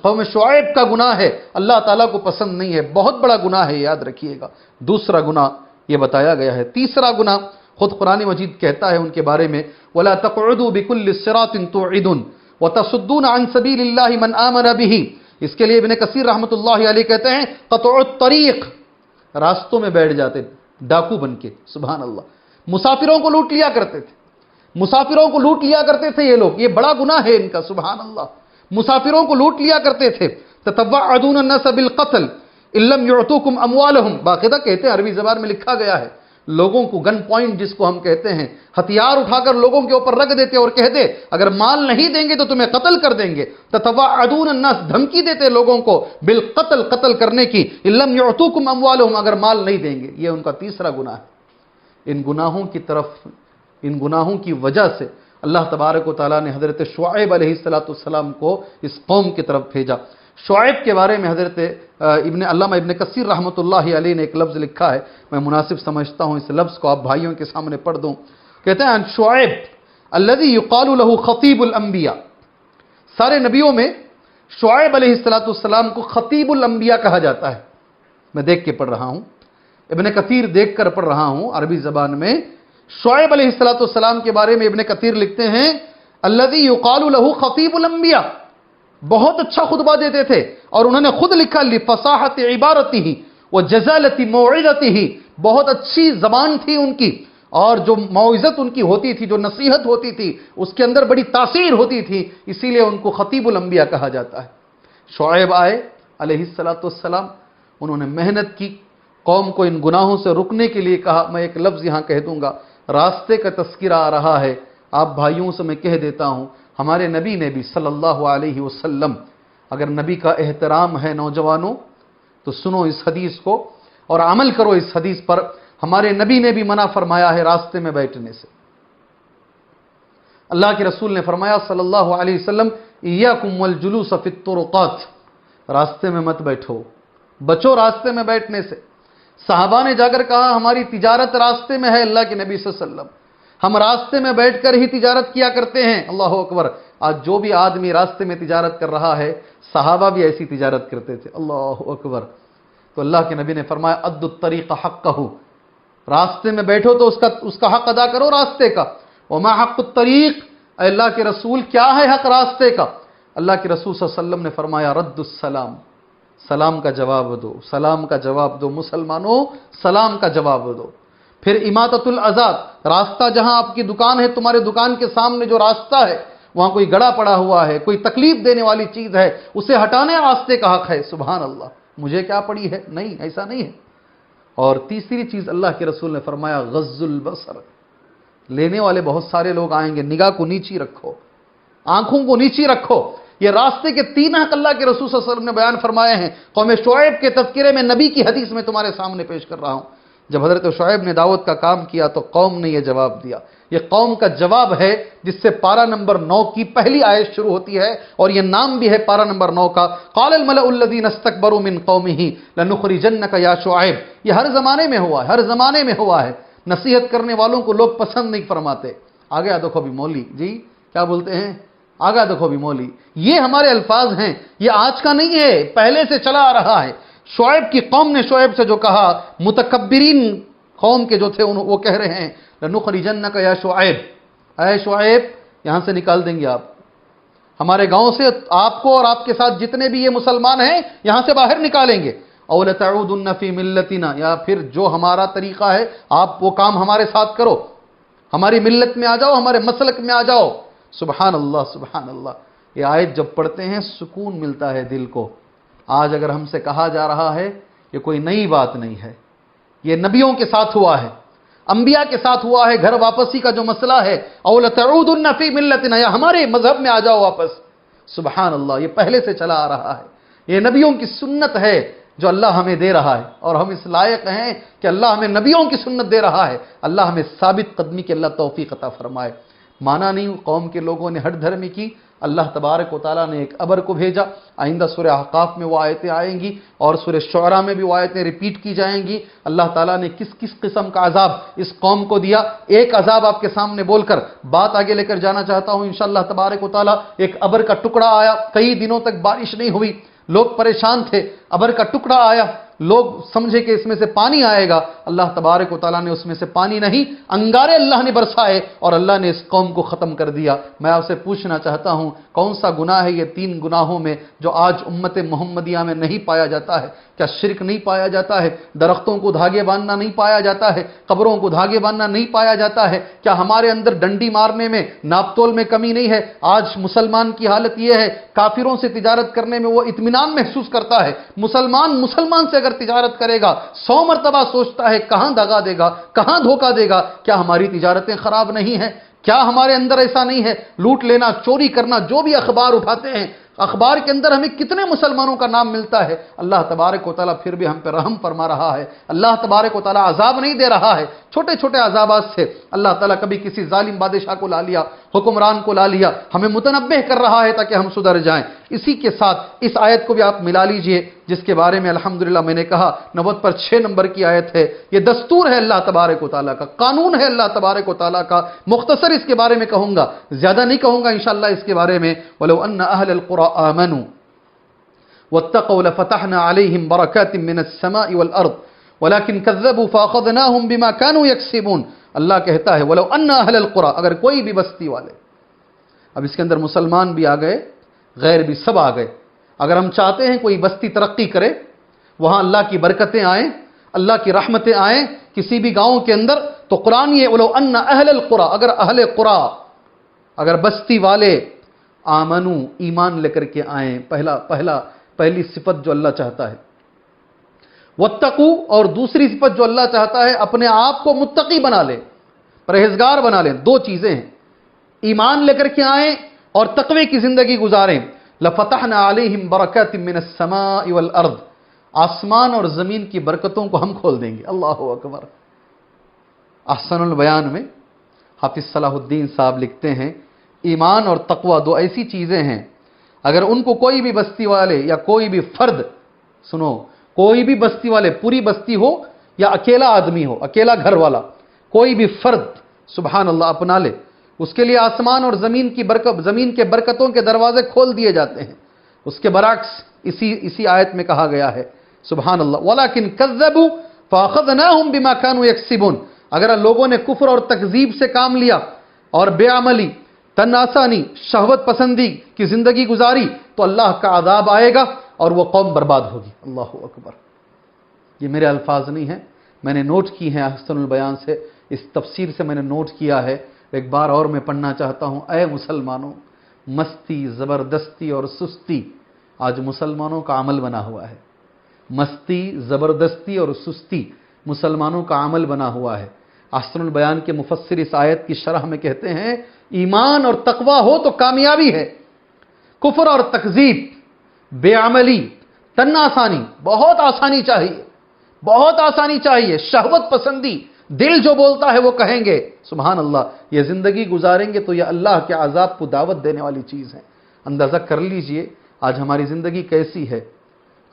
قوم شعیب کا گناہ ہے، اللہ تعالیٰ کو پسند نہیں ہے، بہت بڑا گناہ ہے، یاد رکھیے گا. دوسرا گناہ یہ بتایا گیا ہے. تیسرا گناہ خود قرآن مجید کہتا ہے ان کے بارے میں وَلَا تَقْعُدُوا بِكُلِّ صِرَاطٍ تُوعِدُونَ وَتَصُدُّونَ عَنْ سَبِيلِ اللَّهِ مَنْ آمَنَ بِهِ. اس کے لیے ابن کثیر رحمۃ اللہ علیہ کہتے ہیں قطع الطریق، راستوں میں بیٹھ جاتے ڈاکو بن کے. سبحان اللہ. مسافروں کو لوٹ لیا کرتے تھے، مسافروں کو لوٹ لیا کرتے تھے یہ لوگ. یہ بڑا گناہ ہے ان کا. سبحان اللہ. مسافروں کو لوٹ لیا کرتے تھے. تتوعدون الناس بالقتل ان لم يعطوكم اموالهم. باقاعدہ کہتے ہیں عربی زبان میں لکھا گیا ہے لوگوں کو گن پوائنٹ جس کو ہم کہتے ہیں، ہتھیار اٹھا کر لوگوں کے اوپر رکھ دیتے اور کہتے اگر مال نہیں دیں گے تو تمہیں قتل کر دیں گے، تتوعدون الناس، دھمکی دیتے لوگوں کو بالقتل، قتل کرنے کی، ان لم یعطوکم اموالہم، اگر مال نہیں دیں گے۔ یہ ان کا تیسرا گناہ ہے۔ ان گناہوں کی طرف، ان گناہوں کی وجہ سے اللہ تبارک و تعالیٰ نے حضرت شعیب علیہ السلام کو اس قوم کی طرف بھیجا۔ شعیب کے بارے میں حضرت علامہ ابن کثیر رحمۃ اللہ علیہ نے ایک لفظ لکھا ہے، میں مناسب سمجھتا ہوں اس لفظ کو آپ بھائیوں کے سامنے پڑھ دوں۔ کہتے ہیں شعیب الذی یقال له خطیب الانبیاء، سارے نبیوں میں شعیب علیہ السلام کو خطیب الانبیاء کہا جاتا ہے۔ میں دیکھ کے پڑھ رہا ہوں، ابن کثیر دیکھ کر پڑھ رہا ہوں عربی زبان میں۔ شعیب علیہ السلام کے بارے میں ابن کثیر لکھتے ہیں الذی یقال له خطیب الانبیاء، بہت اچھا خطبہ دیتے تھے، اور انہوں نے خود لکھا لفصاحت عبارتہ وجزالۃ موعظتہ، بہت اچھی زبان تھی ان کی، اور جو موعظت ان کی ہوتی تھی، جو نصیحت ہوتی تھی، اس کے اندر بڑی تاثیر ہوتی تھی، اسی لیے ان کو خطیب الانبیاء کہا جاتا ہے۔ شعیب آئے علیہ السلام، انہوں نے محنت کی، قوم کو ان گناہوں سے رکنے کے لیے کہا۔ میں ایک لفظ یہاں کہہ دوں گا، راستے کا تذکرہ آ رہا ہے، آپ بھائیوں سے میں کہہ دیتا ہوں، ہمارے نبی نے بھی صلی اللہ علیہ وسلم، اگر نبی کا احترام ہے نوجوانوں تو سنو اس حدیث کو اور عمل کرو اس حدیث پر۔ ہمارے نبی نے بھی منع فرمایا ہے راستے میں بیٹھنے سے۔ اللہ کے رسول نے فرمایا صلی اللہ علیہ وسلم ایاکم والجلوس فی الطرقات، راستے میں مت بیٹھو، بچو راستے میں بیٹھنے سے۔ صحابہ نے جا کر کہا ہماری تجارت راستے میں ہے اللہ کے نبی صلی اللہ علیہ وسلم، ہم راستے میں بیٹھ کر ہی تجارت کیا کرتے ہیں۔ اللہ اکبر، آج جو بھی آدمی راستے میں تجارت کر رہا ہے، صحابہ بھی ایسی تجارت کرتے تھے۔ اللہ اکبر۔ تو اللہ کے نبی نے فرمایا ادوا الطریق حقہ، راستے میں بیٹھو تو اس کا حق ادا کرو راستے کا۔ وما حق الطریق، اے اللہ کے رسول کیا ہے حق راستے کا؟ اللہ کے رسول صلی اللہ علیہ وسلم نے فرمایا رد السلام، سلام کا جواب دو، سلام کا جواب دو، مسلمانوں سلام کا جواب دو۔ پھر اماطۃ الاذی، راستہ جہاں آپ کی دکان ہے، تمہارے دکان کے سامنے جو راستہ ہے وہاں کوئی گڑا پڑا ہوا ہے، کوئی تکلیف دینے والی چیز ہے، اسے ہٹانے راستے کا حق ہے۔ سبحان اللہ، مجھے کیا پڑی ہے؟ نہیں، ایسا نہیں ہے۔ اور تیسری چیز اللہ کے رسول نے فرمایا غض البصر، لینے والے بہت سارے لوگ آئیں گے، نگاہ کو نیچی رکھو، آنکھوں کو نیچی رکھو۔ یہ راستے کے تین حق اللہ کے رسول صلی اللہ علیہ وسلم نے بیان فرمائے ہیں۔ قوم شعیب کے تذکرے میں نبی کی حدیث میں تمہارے سامنے پیش کر رہا ہوں۔ جب حضرت شعیب نے دعوت کا کام کیا تو قوم نے یہ جواب دیا۔ یہ قوم کا جواب ہے جس سے پارہ نمبر 9 کی پہلی آیت شروع ہوتی ہے، اور یہ نام بھی ہے پارہ نمبر 9 کا۔ قال الملأ الذین استکبروا من قومہ لنخرجنک یا شعیب، یہ ہر زمانے میں ہوا ہے، ہر زمانے میں ہوا ہے۔ نصیحت کرنے والوں کو لوگ پسند نہیں فرماتے۔ آگے دیکھو ابھی مولوی جی کیا بولتے ہیں، آگے دیکھو ابھی مولوی، یہ ہمارے الفاظ ہیں، یہ آج کا نہیں ہے، پہلے سے چلا آ رہا ہے۔ شعیب کی قوم نے شعیب سے جو کہا، متکبرین قوم کے جو تھے وہ کہہ رہے ہیں لنخرجنک یا شعیب، اے شعیب یہاں سے نکال دیں گے آپ، ہمارے گاؤں سے آپ کو اور آپ کے ساتھ جتنے بھی یہ مسلمان ہیں یہاں سے باہر نکالیں گے۔ او لتعودن فی ملتنا، یا پھر جو ہمارا طریقہ ہے آپ وہ کام ہمارے ساتھ کرو، ہماری ملت میں آ جاؤ، ہمارے مسلک میں آ جاؤ۔ سبحان اللہ، سبحان اللہ۔ یہ آیت جب پڑھتے ہیں سکون ملتا ہے دل کو۔ آج اگر ہم سے کہا جا رہا ہے، یہ کوئی نئی بات نہیں ہے، یہ نبیوں کے ساتھ ہوا ہے، انبیاء کے ساتھ ہوا ہے۔ گھر واپسی کا جو مسئلہ ہے، او لتعودن فی ملتنا، یا ہمارے مذہب میں آ جاؤ واپس۔ سبحان اللہ، یہ پہلے سے چلا آ رہا ہے، یہ نبیوں کی سنت ہے جو اللہ ہمیں دے رہا ہے، اور ہم اس لائق ہیں کہ اللہ ہمیں نبیوں کی سنت دے رہا ہے۔ اللہ ہمیں ثابت قدمی کی اللہ توفیق عطا فرمائے۔ مانا نہیں قوم کے لوگوں نے ہٹ دھرمی کی، اللہ تبارک و تعالیٰ نے ایک ابر کو بھیجا۔ آئندہ سورہ احقاف میں وہ آیتیں آئیں گی، اور سورہ شعراء میں بھی وہ آیتیں ریپیٹ کی جائیں گی۔ اللہ تعالیٰ نے کس کس قسم کا عذاب اس قوم کو دیا، ایک عذاب آپ کے سامنے بول کر بات آگے لے کر جانا چاہتا ہوں انشاءاللہ تبارک و تعالیٰ۔ ایک ابر کا ٹکڑا آیا، کئی دنوں تک بارش نہیں ہوئی، لوگ پریشان تھے، ابر کا ٹکڑا آیا، لوگ سمجھے کہ اس میں سے پانی آئے گا، اللہ تبارک و تعالیٰ نے اس میں سے پانی نہیں، انگارے اللہ نے برسائے، اور اللہ نے اس قوم کو ختم کر دیا۔ میں آپ سے پوچھنا چاہتا ہوں کون سا گناہ ہے یہ 3 گناہوں میں جو آج امت محمدیہ میں نہیں پایا جاتا ہے؟ کیا شرک نہیں پایا جاتا ہے؟ درختوں کو دھاگے باندھنا نہیں پایا جاتا ہے؟ قبروں کو دھاگے باندھنا نہیں پایا جاتا ہے؟ کیا ہمارے اندر ڈنڈی مارنے میں، ناپ تول میں کمی نہیں ہے؟ آج مسلمان کی حالت یہ ہے، کافروں سے تجارت کرنے میں وہ اطمینان محسوس کرتا ہے۔ مسلمان سے اگر تجارت کرے گا 100 مرتبہ سوچتا ہے کہاں دغا دے گا، کہاں دھوکہ دے گا؟ کیا ہماری تجارتیں خراب نہیں ہیں؟ کیا ہمارے اندر ایسا نہیں ہے؟ لوٹ لینا، چوری کرنا، جو بھی اخبار اٹھاتے ہیں، اخبار کے اندر ہمیں کتنے مسلمانوں کا نام ملتا ہے۔ اللہ تبارک و تعالیٰ پھر بھی ہم پہ رحم فرما رہا ہے، اللہ تبارک و تعالیٰ عذاب نہیں دے رہا ہے۔ چھوٹے چھوٹے عذابات سے اللہ تعالیٰ کبھی کسی ظالم بادشاہ کو لا لیا، حکمران کو لا لیا، ہمیں متنبہ کر رہا ہے تاکہ ہم سدھر جائیں۔ اسی کے ساتھ اس آیت کو بھی آپ ملا لیجئے، جس کے بارے میں الحمدللہ میں نے کہا 90 پر 6 نمبر کی آیت ہے۔ یہ دستور ہے اللہ تبارک و تعالیٰ کا، قانون ہے اللہ تبارک و تعالیٰ کا۔ مختصر اس کے بارے میں کہوں گا، زیادہ نہیں کہوں گا انشاءاللہ اس کے بارے میں۔ وَلَوْ أَنَّ أَهْلَ الْقُرَىٰ آمَنُوا وَاتَّقَوْا لَفَتَحْنَا عَلَيْهِمْ بَرَكَاتٍ مِّنَ السَّمَاءِ وَالْأَرْضِ وَلَكِنْ كَذَّبُوا فَأَخَذْنَاهُمْ بِمَا كَانُوا يَكْسِبُونَ۔ اللہ کہتا ہے وَلَوْ أَنَّ أَهْلَ الْقُرَىٰ، اگر کوئی بھی بستی والے، اب اس کے اندر مسلمان بھی آ گئے، غیر بھی سب آ گئے۔ اگر ہم چاہتے ہیں کوئی بستی ترقی کرے، وہاں اللہ کی برکتیں آئیں، اللہ کی رحمتیں آئیں کسی بھی گاؤں کے اندر، تو قرآن یہ وَلَوْ أَنَّ أَهْلَ الْقُرَىٰ، اگر اہل قرآ، اگر بستی والے آمنو، ایمان لے کر کے آئیں، پہلی صفت جو اللہ چاہتا ہے، واتقوا، اور دوسری صفت جو اللہ چاہتا ہے اپنے آپ کو متقی بنا لے، پرہیزگار بنا لیں۔ دو چیزیں ہیں، ایمان لے کر کے آئیں اور تقوی کی زندگی گزاریں۔ لَفَتَحْنَا عَلَيْهِمْ بَرَكَاتٍ مِّنَ السَّمَاءِ وَالْأَرْضِ، آسمان اور زمین کی برکتوں کو ہم کھول دیں گے۔ اللہ اکبر۔ احسن البیان میں حافظ صلاح الدین صاحب لکھتے ہیں، ایمان اور تقوی دو ایسی چیزیں ہیں، اگر ان کو کوئی بھی بستی والے یا کوئی بھی فرد، سنو، کوئی بھی بستی والے، پوری بستی ہو یا اکیلا آدمی ہو، اکیلا گھر والا، کوئی بھی فرد سبحان اللہ اپنا لے، اس کے لیے آسمان اور زمین کے برکتوں کے دروازے کھول دیے جاتے ہیں۔ اس کے برعکس اسی آیت میں کہا گیا ہے سبحان اللہ وَلَكِنْ كَذَّبُوا فَأَخَذْنَاهُمْ بِمَا كَانُوا يَكْسِبُونَ، اگر لوگوں نے کفر اور تکذیب سے کام لیا اور بے عملی، تن آسانی، شہوت پسندی کی زندگی گزاری، تو اللہ کا عذاب آئے گا اور وہ قوم برباد ہوگی۔ اللہ اکبر۔ یہ میرے الفاظ نہیں ہیں، میں نے نوٹ کی ہیں احسن البیان سے، اس تفسیر سے میں نے نوٹ کیا ہے۔ ایک بار اور میں پڑھنا چاہتا ہوں، اے مسلمانوں، مستی، زبردستی اور سستی آج مسلمانوں کا عمل بنا ہوا ہے۔ مستی، زبردستی اور سستی مسلمانوں کا عمل بنا ہوا ہے۔ احسن البیان کے مفسر اس آیت کی شرح میں کہتے ہیں، ایمان اور تقوی ہو تو کامیابی ہے، کفر اور تکذیب، بے عملی، تن آسانی، بہت آسانی چاہیے، بہت آسانی چاہیے، شہوت پسندی، دل جو بولتا ہے وہ کہیں گے، سبحان اللہ، یہ زندگی گزاریں گے تو یہ اللہ کے عذاب کو دعوت دینے والی چیز ہے۔ اندازہ کر لیجئے آج ہماری زندگی کیسی ہے،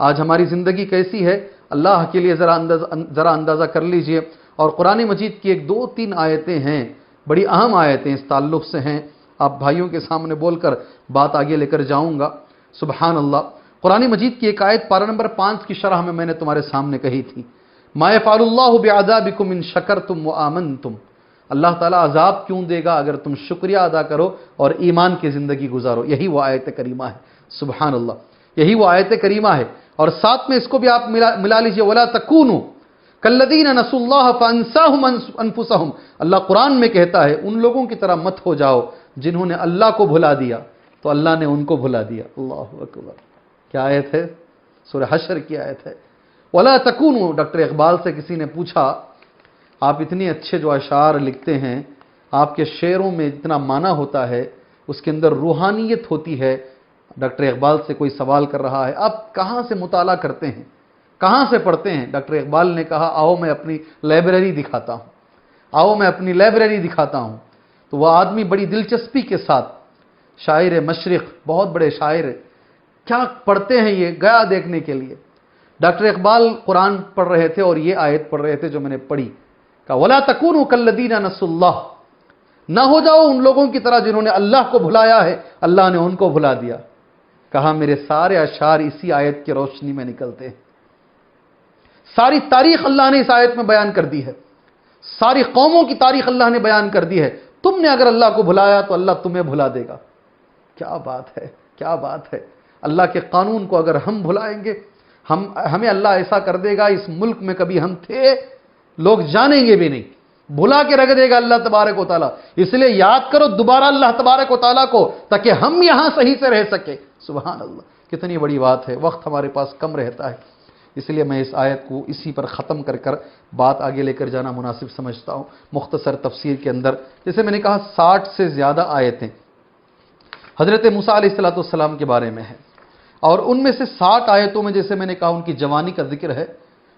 آج ہماری زندگی کیسی ہے، اللہ کے لیے ذرا اندازہ کر لیجئے۔ اور قرآن مجید کی 2-3 آیتیں ہیں، بڑی اہم آیتیں اس تعلق سے ہیں، آپ بھائیوں کے سامنے بول کر بات آگے لے کر جاؤں گا۔ سبحان اللہ، قرآن مجید کی ایک آیت پارہ نمبر 5 کی شرح میں نے تمہارے سامنے کہی تھی، مَا يَفْعَلُ اللَّهُ بِعَذَابِكُمْ إِن شَكَرْتُمْ وَآمَنْتُمْ، اللہ تعالیٰ عذاب کیوں دے گا اگر تم شکریہ ادا کرو اور ایمان کی زندگی گزارو۔ یہی وہ آیت کریمہ ہے، سبحان اللہ، یہی وہ آیت کریمہ ہے۔ اور ساتھ میں اس کو بھی آپ ملا لیجئے، وَلَا تَكُونُوا كَالَّذِينَ نَسُوا اللَّهَ فَأَنسَاهُمْ أَنفُسَهُمْ، اللہ قرآن میں کہتا ہے ان لوگوں کی طرح مت ہو جاؤ جنہوں نے اللہ کو بھلا دیا تو اللہ نے ان کو بھلا دیا۔ اللہ اکبر، کیا آیت ہے؟ سورہ حشر کی آیت ہے۔ وَلَا تَكُونُوا، ڈاکٹر اقبال سے کسی نے پوچھا، آپ اتنے اچھے جو اشعار لکھتے ہیں، آپ کے شعروں میں اتنا معنی ہوتا ہے، اس کے اندر روحانیت ہوتی ہے، ڈاکٹر اقبال سے کوئی سوال کر رہا ہے، آپ کہاں سے مطالعہ کرتے ہیں، کہاں سے پڑھتے ہیں؟ ڈاکٹر اقبال نے کہا، آؤ میں اپنی لائبریری دکھاتا ہوں، آؤ میں اپنی لائبریری دکھاتا ہوں۔ تو وہ آدمی بڑی دلچسپی کے ساتھ، شاعر مشرق، بہت بڑے شاعر، کیا پڑھتے ہیں یہ، گیا دیکھنے کے لیے۔ ڈاکٹر اقبال قرآن پڑھ رہے تھے اور یہ آیت پڑھ رہے تھے جو میں نے پڑھی، کہا وَلَا تَكُونُوا كَالَّذِينَ نَسُوا اللَّهَ، نہ ہو جاؤ ان لوگوں کی طرح جنہوں نے اللہ کو بھلایا ہے، اللہ نے ان کو بھلا دیا۔ کہا میرے سارے اشعار اسی آیت کی روشنی میں نکلتے ہیں، ساری تاریخ اللہ نے اس آیت میں بیان کر دی ہے، ساری قوموں کی تاریخ اللہ نے بیان کر دی ہے، تم نے اگر اللہ کو بھلایا تو اللہ تمہیں بھلا دے گا۔ کیا بات ہے، کیا بات ہے، اللہ کے قانون کو اگر ہم بھلائیں گے، ہمیں اللہ ایسا کر دے گا، اس ملک میں کبھی ہم تھے لوگ جانیں گے بھی نہیں، بھلا کے رکھ دے گا اللہ تبارک و تعالیٰ۔ اس لیے یاد کرو دوبارہ اللہ تبارک و تعالیٰ کو تاکہ ہم یہاں صحیح سے رہ سکے۔ سبحان اللہ، کتنی بڑی بات ہے، وقت ہمارے پاس کم رہتا ہے، اس لیے میں اس آیت کو اسی پر ختم کر کر بات آگے لے کر جانا مناسب سمجھتا ہوں۔ مختصر تفسیر کے اندر جیسے میں نے کہا 60 سے زیادہ آیتیں حضرت موسیٰ علیہ السلام کے بارے میں ہیں، اور ان میں سے 60 آیتوں میں جیسے میں نے کہا ان کی جوانی کا ذکر ہے،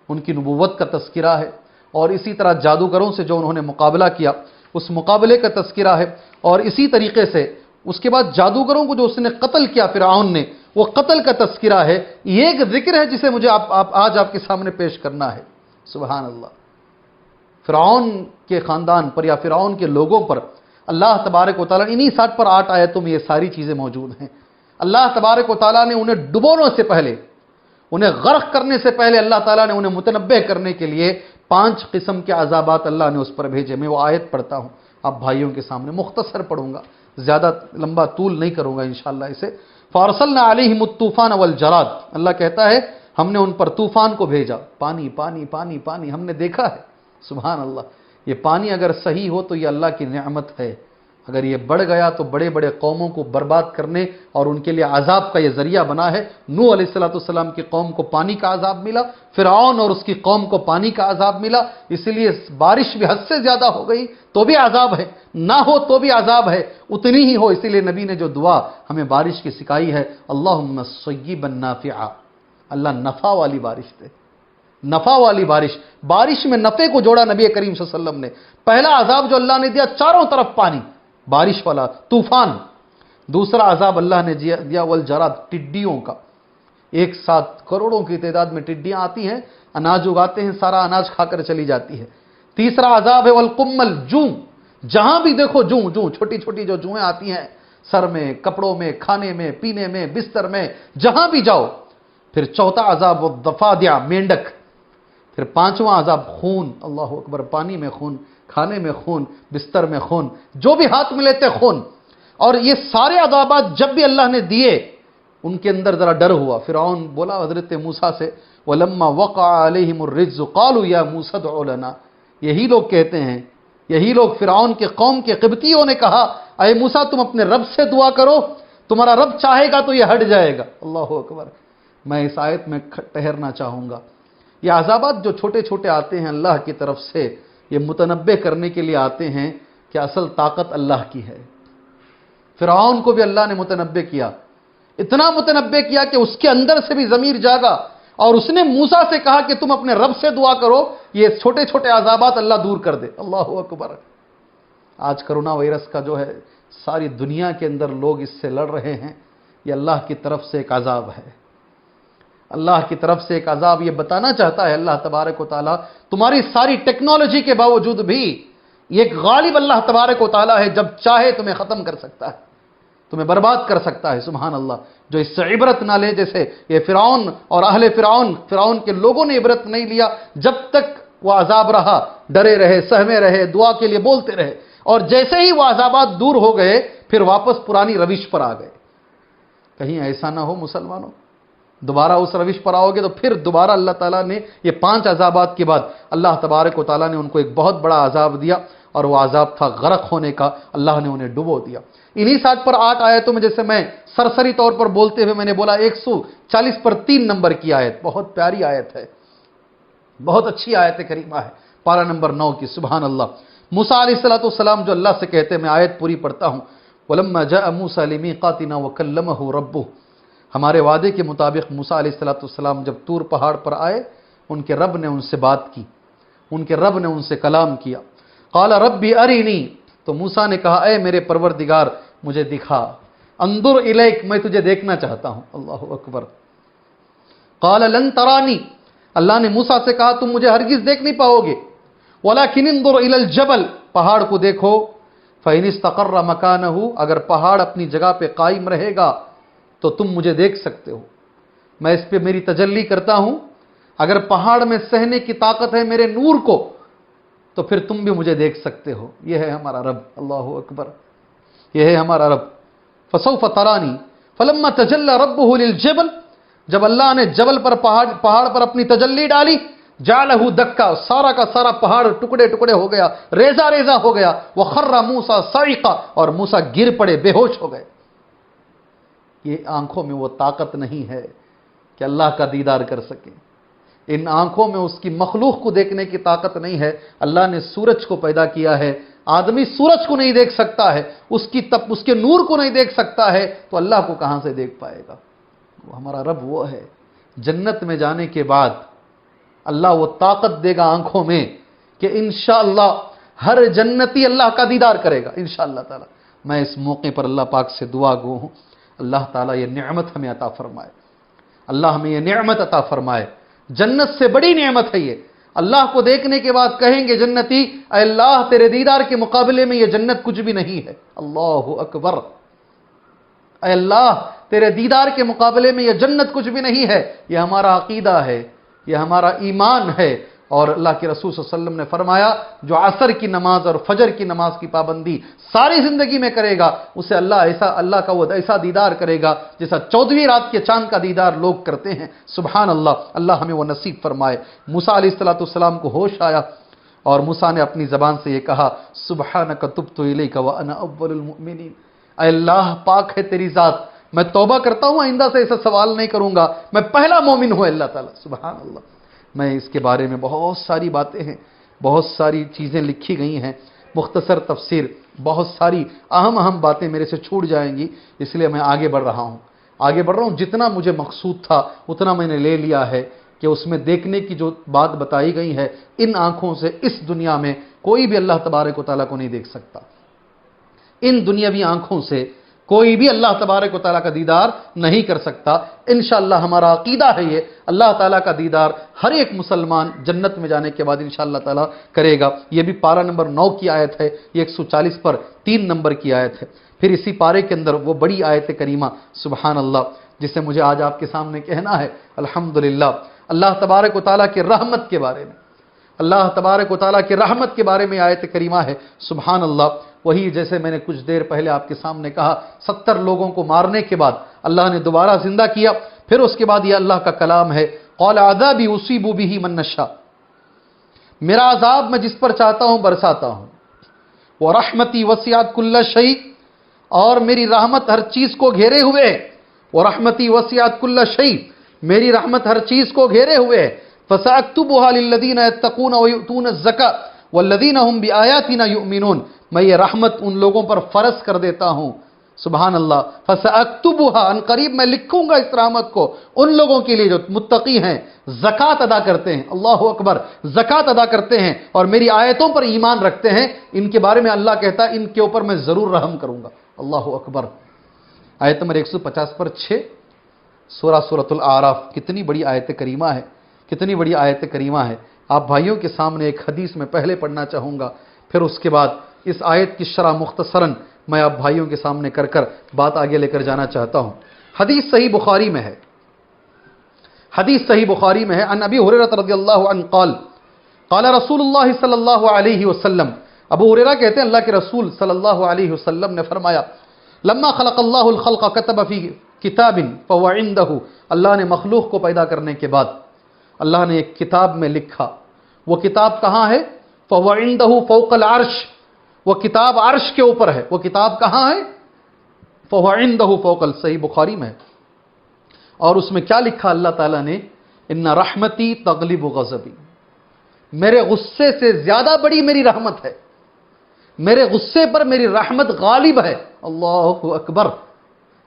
ان کی نبوت کا تذکرہ ہے، اور اسی طرح جادوگروں سے جو انہوں نے مقابلہ کیا اس مقابلے کا تذکرہ ہے، اور اسی طریقے سے اس کے بعد جادوگروں کو جو اس نے قتل کیا فرعون نے، وہ قتل کا تذکرہ ہے۔ یہ ایک ذکر ہے جسے مجھے آج آپ کے سامنے پیش کرنا ہے۔ سبحان اللہ، فرعون کے خاندان پر یا فرعون کے لوگوں پر اللہ تبارک و تعالیٰ انہی 60 پر 8 آیتوں میں یہ ساری چیزیں موجود ہیں۔ اللہ تبارک و تعالیٰ نے انہیں ڈبونے سے پہلے، انہیں غرق کرنے سے پہلے اللہ تعالیٰ نے انہیں متنبہ کرنے کے لیے 5 قسم کے عذابات اللہ نے اس پر بھیجے۔ میں وہ آیت پڑھتا ہوں آپ بھائیوں کے سامنے، مختصر پڑھوں گا، زیادہ لمبا طول نہیں کروں گا انشاءاللہ اسے۔ فارسلنا علیہم الطوفان والجراد، اللہ کہتا ہے ہم نے ان پر طوفان کو بھیجا، پانی پانی پانی پانی ہم نے دیکھا ہے۔ سبحان اللہ، یہ پانی اگر صحیح ہو تو یہ اللہ کی نعمت ہے، اگر یہ بڑھ گیا تو بڑے بڑے قوموں کو برباد کرنے اور ان کے لیے عذاب کا یہ ذریعہ بنا ہے۔ نوح علیہ السلام کی قوم کو پانی کا عذاب ملا، فرعون اور اس کی قوم کو پانی کا عذاب ملا، اس لیے بارش بھی حد سے زیادہ ہو گئی تو بھی عذاب ہے، نہ ہو تو بھی عذاب ہے، اتنی ہی ہو۔ اسی لیے نبی نے جو دعا ہمیں بارش کی سکھائی ہے، اللہم صیبا نافعا، اللہ نفع والی بارش دے، نفع والی بارش۔ بارش میں نفع کو جوڑا نبی کریم صلی اللہ علیہ وسلم نے۔ پہلا عذاب جو اللہ نے دیا چاروں طرف پانی، بارش والا طوفان۔ دوسرا عذاب اللہ نے دیا والجراد، ٹڈیوں کا، ایک ساتھ کروڑوں کی تعداد میں ٹڈیاں آتی ہیں، اناج اگاتے ہیں، سارا اناج کھا کر چلی جاتی ہے۔ تیسرا عذاب ہے والقمل، جوں، جہاں بھی دیکھو جوں، چھوٹی چھوٹی جو جوئیں آتی ہیں سر میں، کپڑوں میں، کھانے میں، پینے میں، بستر میں، جہاں بھی جاؤ۔ پھر چوتھا عذاب والضفادع، مینڈک۔ پھر 5واں عذاب خون، اللہ اکبر، پانی میں خون، کھانے میں خون، بستر میں خون، جو بھی ہاتھ میں لیتے خون۔ اور یہ سارے عذابات جب بھی اللہ نے دیے ان کے اندر ذرا ڈر ہوا۔ فرعون بولا حضرت موسیٰ سے وَلَمَّا وَقَعَ عَلَيْهِمُ الرِّجْزُ قَالُوا يَا مُوسَى ادْعُ لَنَا، یہی لوگ کہتے ہیں، یہی لوگ فرعون کے قوم کے قبطیوں نے کہا اے موسیٰ تم اپنے رب سے دعا کرو، تمہارا رب چاہے گا تو یہ ہٹ جائے گا۔ اللہ اکبر، میں اس آیت میں ٹھہرنا چاہوں گا۔ یہ عذابات جو چھوٹے چھوٹے آتے ہیں اللہ کی طرف سے، یہ متنبہ کرنے کے لیے آتے ہیں کہ اصل طاقت اللہ کی ہے۔ فرعون کو بھی اللہ نے متنبہ کیا، اتنا متنبہ کیا کہ اس کے اندر سے بھی ضمیر جاگا اور اس نے موسیٰ سے کہا کہ تم اپنے رب سے دعا کرو، یہ چھوٹے چھوٹے عذابات اللہ دور کر دے۔ اللہ اکبر۔ آج کرونا وائرس کا جو ہے ساری دنیا کے اندر لوگ اس سے لڑ رہے ہیں، یہ اللہ کی طرف سے ایک عذاب ہے، اللہ کی طرف سے ایک عذاب۔ یہ بتانا چاہتا ہے اللہ تبارک و تعالیٰ تمہاری ساری ٹیکنالوجی کے باوجود بھی یہ ایک غالب اللہ تبارک و تعالیٰ ہے، جب چاہے تمہیں ختم کر سکتا ہے، تمہیں برباد کر سکتا ہے۔ سبحان اللہ، جو اس سے عبرت نہ لے، جیسے یہ فرعون اور اہل فرعون کے لوگوں نے عبرت نہیں لیا، جب تک وہ عذاب رہا ڈرے رہے، سہمے رہے، دعا کے لیے بولتے رہے، اور جیسے ہی وہ عذابات دور ہو گئے پھر واپس پرانی روش پر آ گئے۔ کہیں ایسا نہ ہو مسلمانوں، دوبارہ اس روش پر آؤ گے تو پھر دوبارہ اللہ تعالیٰ نے یہ 5 عذابات کے بعد اللہ تبارک و تعالیٰ نے ان کو ایک بہت بڑا عذاب دیا، اور وہ عذاب تھا غرق ہونے کا، اللہ نے انہیں ڈبو دیا۔ انہی 60 پر 8 آیتوں میں جیسے میں سرسری طور پر بولتے ہوئے میں نے بولا 140 پر 3 نمبر کی آیت، بہت پیاری آیت ہے، بہت اچھی آیت کریمہ ہے، پارہ نمبر 9 کی۔ سبحان اللہ۔ موسیٰ علیہ السلام جو اللہ سے کہتے ہیں، میں آیت پوری پڑھتا ہوں، وَلَمَّا جَاءَ مُوسَىٰ لِمِيقَاتِنَا وَكَلَّمَهُ رَبُّهُ، ہمارے وعدے کے مطابق موسیٰ علیہ السلام جب طور پہاڑ پر آئے، ان کے رب نے ان سے بات کی، ان کے رب نے ان سے کلام کیا۔ قال ربی ارینی، تو موسیٰ نے کہا اے میرے پروردگار مجھے دکھا، انظر الیک، میں تجھے دیکھنا چاہتا ہوں۔ اللہ اکبر۔ قال لن ترانی، اللہ نے موسیٰ سے کہا تم مجھے ہرگز دیکھ نہیں پاؤ گے، ولکن انظر الی الجبل، پہاڑ کو دیکھو، فإن استقر مکانہ، اگر پہاڑ اپنی جگہ پہ قائم رہے گا تو تم مجھے دیکھ سکتے ہو، میں اس پہ میری تجلی کرتا ہوں، اگر پہاڑ میں سہنے کی طاقت ہے میرے نور کو تو پھر تم بھی مجھے دیکھ سکتے ہو۔ یہ ہے ہمارا رب، اللہ اکبر، یہ ہے ہمارا رب۔ فسوف ترانی فلما تجلی ربہ للجبل، جب اللہ نے جبل پر پہاڑ پر اپنی تجلی ڈالی، جعلہ دکا، سارا کا سارا پہاڑ ٹکڑے ٹکڑے ہو گیا، ریزہ ریزہ ہو گیا، وخر موسیٰ صعقا، اور موسیٰ گر پڑے، بے ہوش ہو گئے۔ یہ آنکھوں میں وہ طاقت نہیں ہے کہ اللہ کا دیدار کر سکے، ان آنکھوں میں اس کی مخلوق کو دیکھنے کی طاقت نہیں ہے۔ اللہ نے سورج کو پیدا کیا ہے، آدمی سورج کو نہیں دیکھ سکتا ہے، اس کے نور کو نہیں دیکھ سکتا ہے، تو اللہ کو کہاں سے دیکھ پائے گا؟ وہ ہمارا رب وہ ہے۔ جنت میں جانے کے بعد اللہ وہ طاقت دے گا آنکھوں میں کہ انشاءاللہ ہر جنتی اللہ کا دیدار کرے گا انشاءاللہ تعالی۔ میں اس موقع پر اللہ پاک سے دعا گو ہوں، اللہ تعالیٰ یہ نعمت ہمیں عطا فرمائے، اللہ ہمیں یہ نعمت عطا فرمائے۔ جنت سے بڑی نعمت ہے یہ۔ اللہ کو دیکھنے کے بعد کہیں گے جنتی، اے اللہ تیرے دیدار کے مقابلے میں یہ جنت کچھ بھی نہیں ہے۔ اللہ اکبر، اے اللہ تیرے دیدار کے مقابلے میں یہ جنت کچھ بھی نہیں ہے۔ یہ ہمارا عقیدہ ہے، یہ ہمارا ایمان ہے۔ اور اللہ کے رسول صلی اللہ علیہ وسلم نے فرمایا جو عصر کی نماز اور فجر کی نماز کی پابندی ساری زندگی میں کرے گا، اسے اللہ کا وہ ایسا دیدار کرے گا جیسا 14ویں رات کے چاند کا دیدار لوگ کرتے ہیں۔ سبحان اللہ، اللہ ہمیں وہ نصیب فرمائے۔ موسیٰ علیہ السلام کو ہوش آیا اور موسیٰ نے اپنی زبان سے یہ کہا سبحانک تبت الیک وانا اول المؤمنین، اے اللہ پاک ہے تیری ذات، میں توبہ کرتا ہوں، آئندہ سے ایسا سوال نہیں کروں گا، میں پہلا مومن ہوں اللہ تعالیٰ۔ سبحان اللہ۔ میں اس کے بارے میں بہت ساری باتیں ہیں، بہت ساری چیزیں لکھی گئی ہیں، مختصر تفسیر، بہت ساری اہم باتیں میرے سے چھوٹ جائیں گی، اس لیے میں آگے بڑھ رہا ہوں۔ جتنا مجھے مقصود تھا اتنا میں نے لے لیا ہے کہ اس میں دیکھنے کی جو بات بتائی گئی ہے، ان آنکھوں سے اس دنیا میں کوئی بھی اللہ تبارک و تعالیٰ کو نہیں دیکھ سکتا۔ ان دنیاوی آنکھوں سے کوئی بھی اللہ تبارک و تعالیٰ کا دیدار نہیں کر سکتا۔ انشاءاللہ ہمارا عقیدہ ہے یہ، اللہ تعالیٰ کا دیدار ہر ایک مسلمان جنت میں جانے کے بعد انشاءاللہ تعالیٰ کرے گا۔ یہ بھی پارہ نمبر 9 کی آیت ہے، یہ 140 پر 3 نمبر کی آیت ہے۔ پھر اسی پارے کے اندر وہ بڑی آیت کریمہ سبحان اللہ جسے مجھے آج آپ کے سامنے کہنا ہے، الحمدللہ، اللہ تبارک و تعالیٰ کی رحمت کے بارے میں، اللہ تبارک و تعالیٰ کی رحمت کے بارے میں آیت کریمہ ہے سبحان اللہ۔ وہی جیسے میں نے کچھ دیر پہلے آپ کے سامنے کہا، 70 لوگوں کو مارنے کے بعد اللہ نے دوبارہ زندہ کیا، پھر اس کے بعد یہ اللہ کا کلام ہے، قال عذابی اصیب بہ من نشاء، میرا عذاب میں جس پر چاہتا ہوں برساتا ہوں، ورحمتی وسعت کل شیء، اور میری رحمت ہر چیز کو گھیرے ہوئے ہے، ورحمتی وسعت کل شیء، میری رحمت ہر چیز کو گھیرے ہوئے ہے، فساکتبها للذین یتقون ویؤتون الزکاۃ والذین هم بآیاتنا یؤمنون، میں یہ رحمت ان لوگوں پر فرض کر دیتا ہوں سبحان اللہ، فساکتبها، ان قریب میں لکھوں گا اس رحمت کو ان لوگوں کے لیے جو متقی ہیں، زکوٰۃ ادا کرتے ہیں، اللہ اکبر، زکوٰۃ ادا کرتے ہیں اور میری آیتوں پر ایمان رکھتے ہیں، ان کے بارے میں اللہ کہتا ہے ان کے اوپر میں ضرور رحم کروں گا، اللہ اکبر۔ آیت نمبر 150 پر 6 سورۃ الاعراف، کتنی بڑی آیت کریمہ ہے، کتنی بڑی آیت کریمہ ہے۔ آپ بھائیوں کے سامنے ایک حدیث میں پہلے پڑھنا چاہوں گا، پھر اس کے بعد اس آیت کی شرح مختصراً میں آپ بھائیوں کے سامنے کر بات آگے لے کر جانا چاہتا ہوں۔ حدیث صحیح بخاری میں ہے، حدیث صحیح بخاری میں ہے، عن ابی ہریرہ رضی اللہ عنہ قال قال رسول اللہ صلی اللہ علیہ وسلم، ابو ہریرہ کہتے ہیں اللہ کے رسول صلی اللہ علیہ وسلم نے فرمایا لما خلق اللہ الخلق كتب فی کتاب فهو عنده، اللہ نے مخلوق کو پیدا کرنے کے بعد اللہ نے ایک کتاب میں لکھا، وہ کتاب کہاں ہے؟ فهو عنده فوق العرش، وہ کتاب عرش کے اوپر ہے، وہ کتاب کہاں ہے؟ فهو عنده فوق، صحیح بخاری میں ہے۔ اور اس میں کیا لکھا اللہ تعالیٰ نے؟ ان رحمتی تغلب غضبی، میرے غصے سے زیادہ بڑی میری رحمت ہے، میرے غصے پر میری رحمت غالب ہے، اللہ اکبر،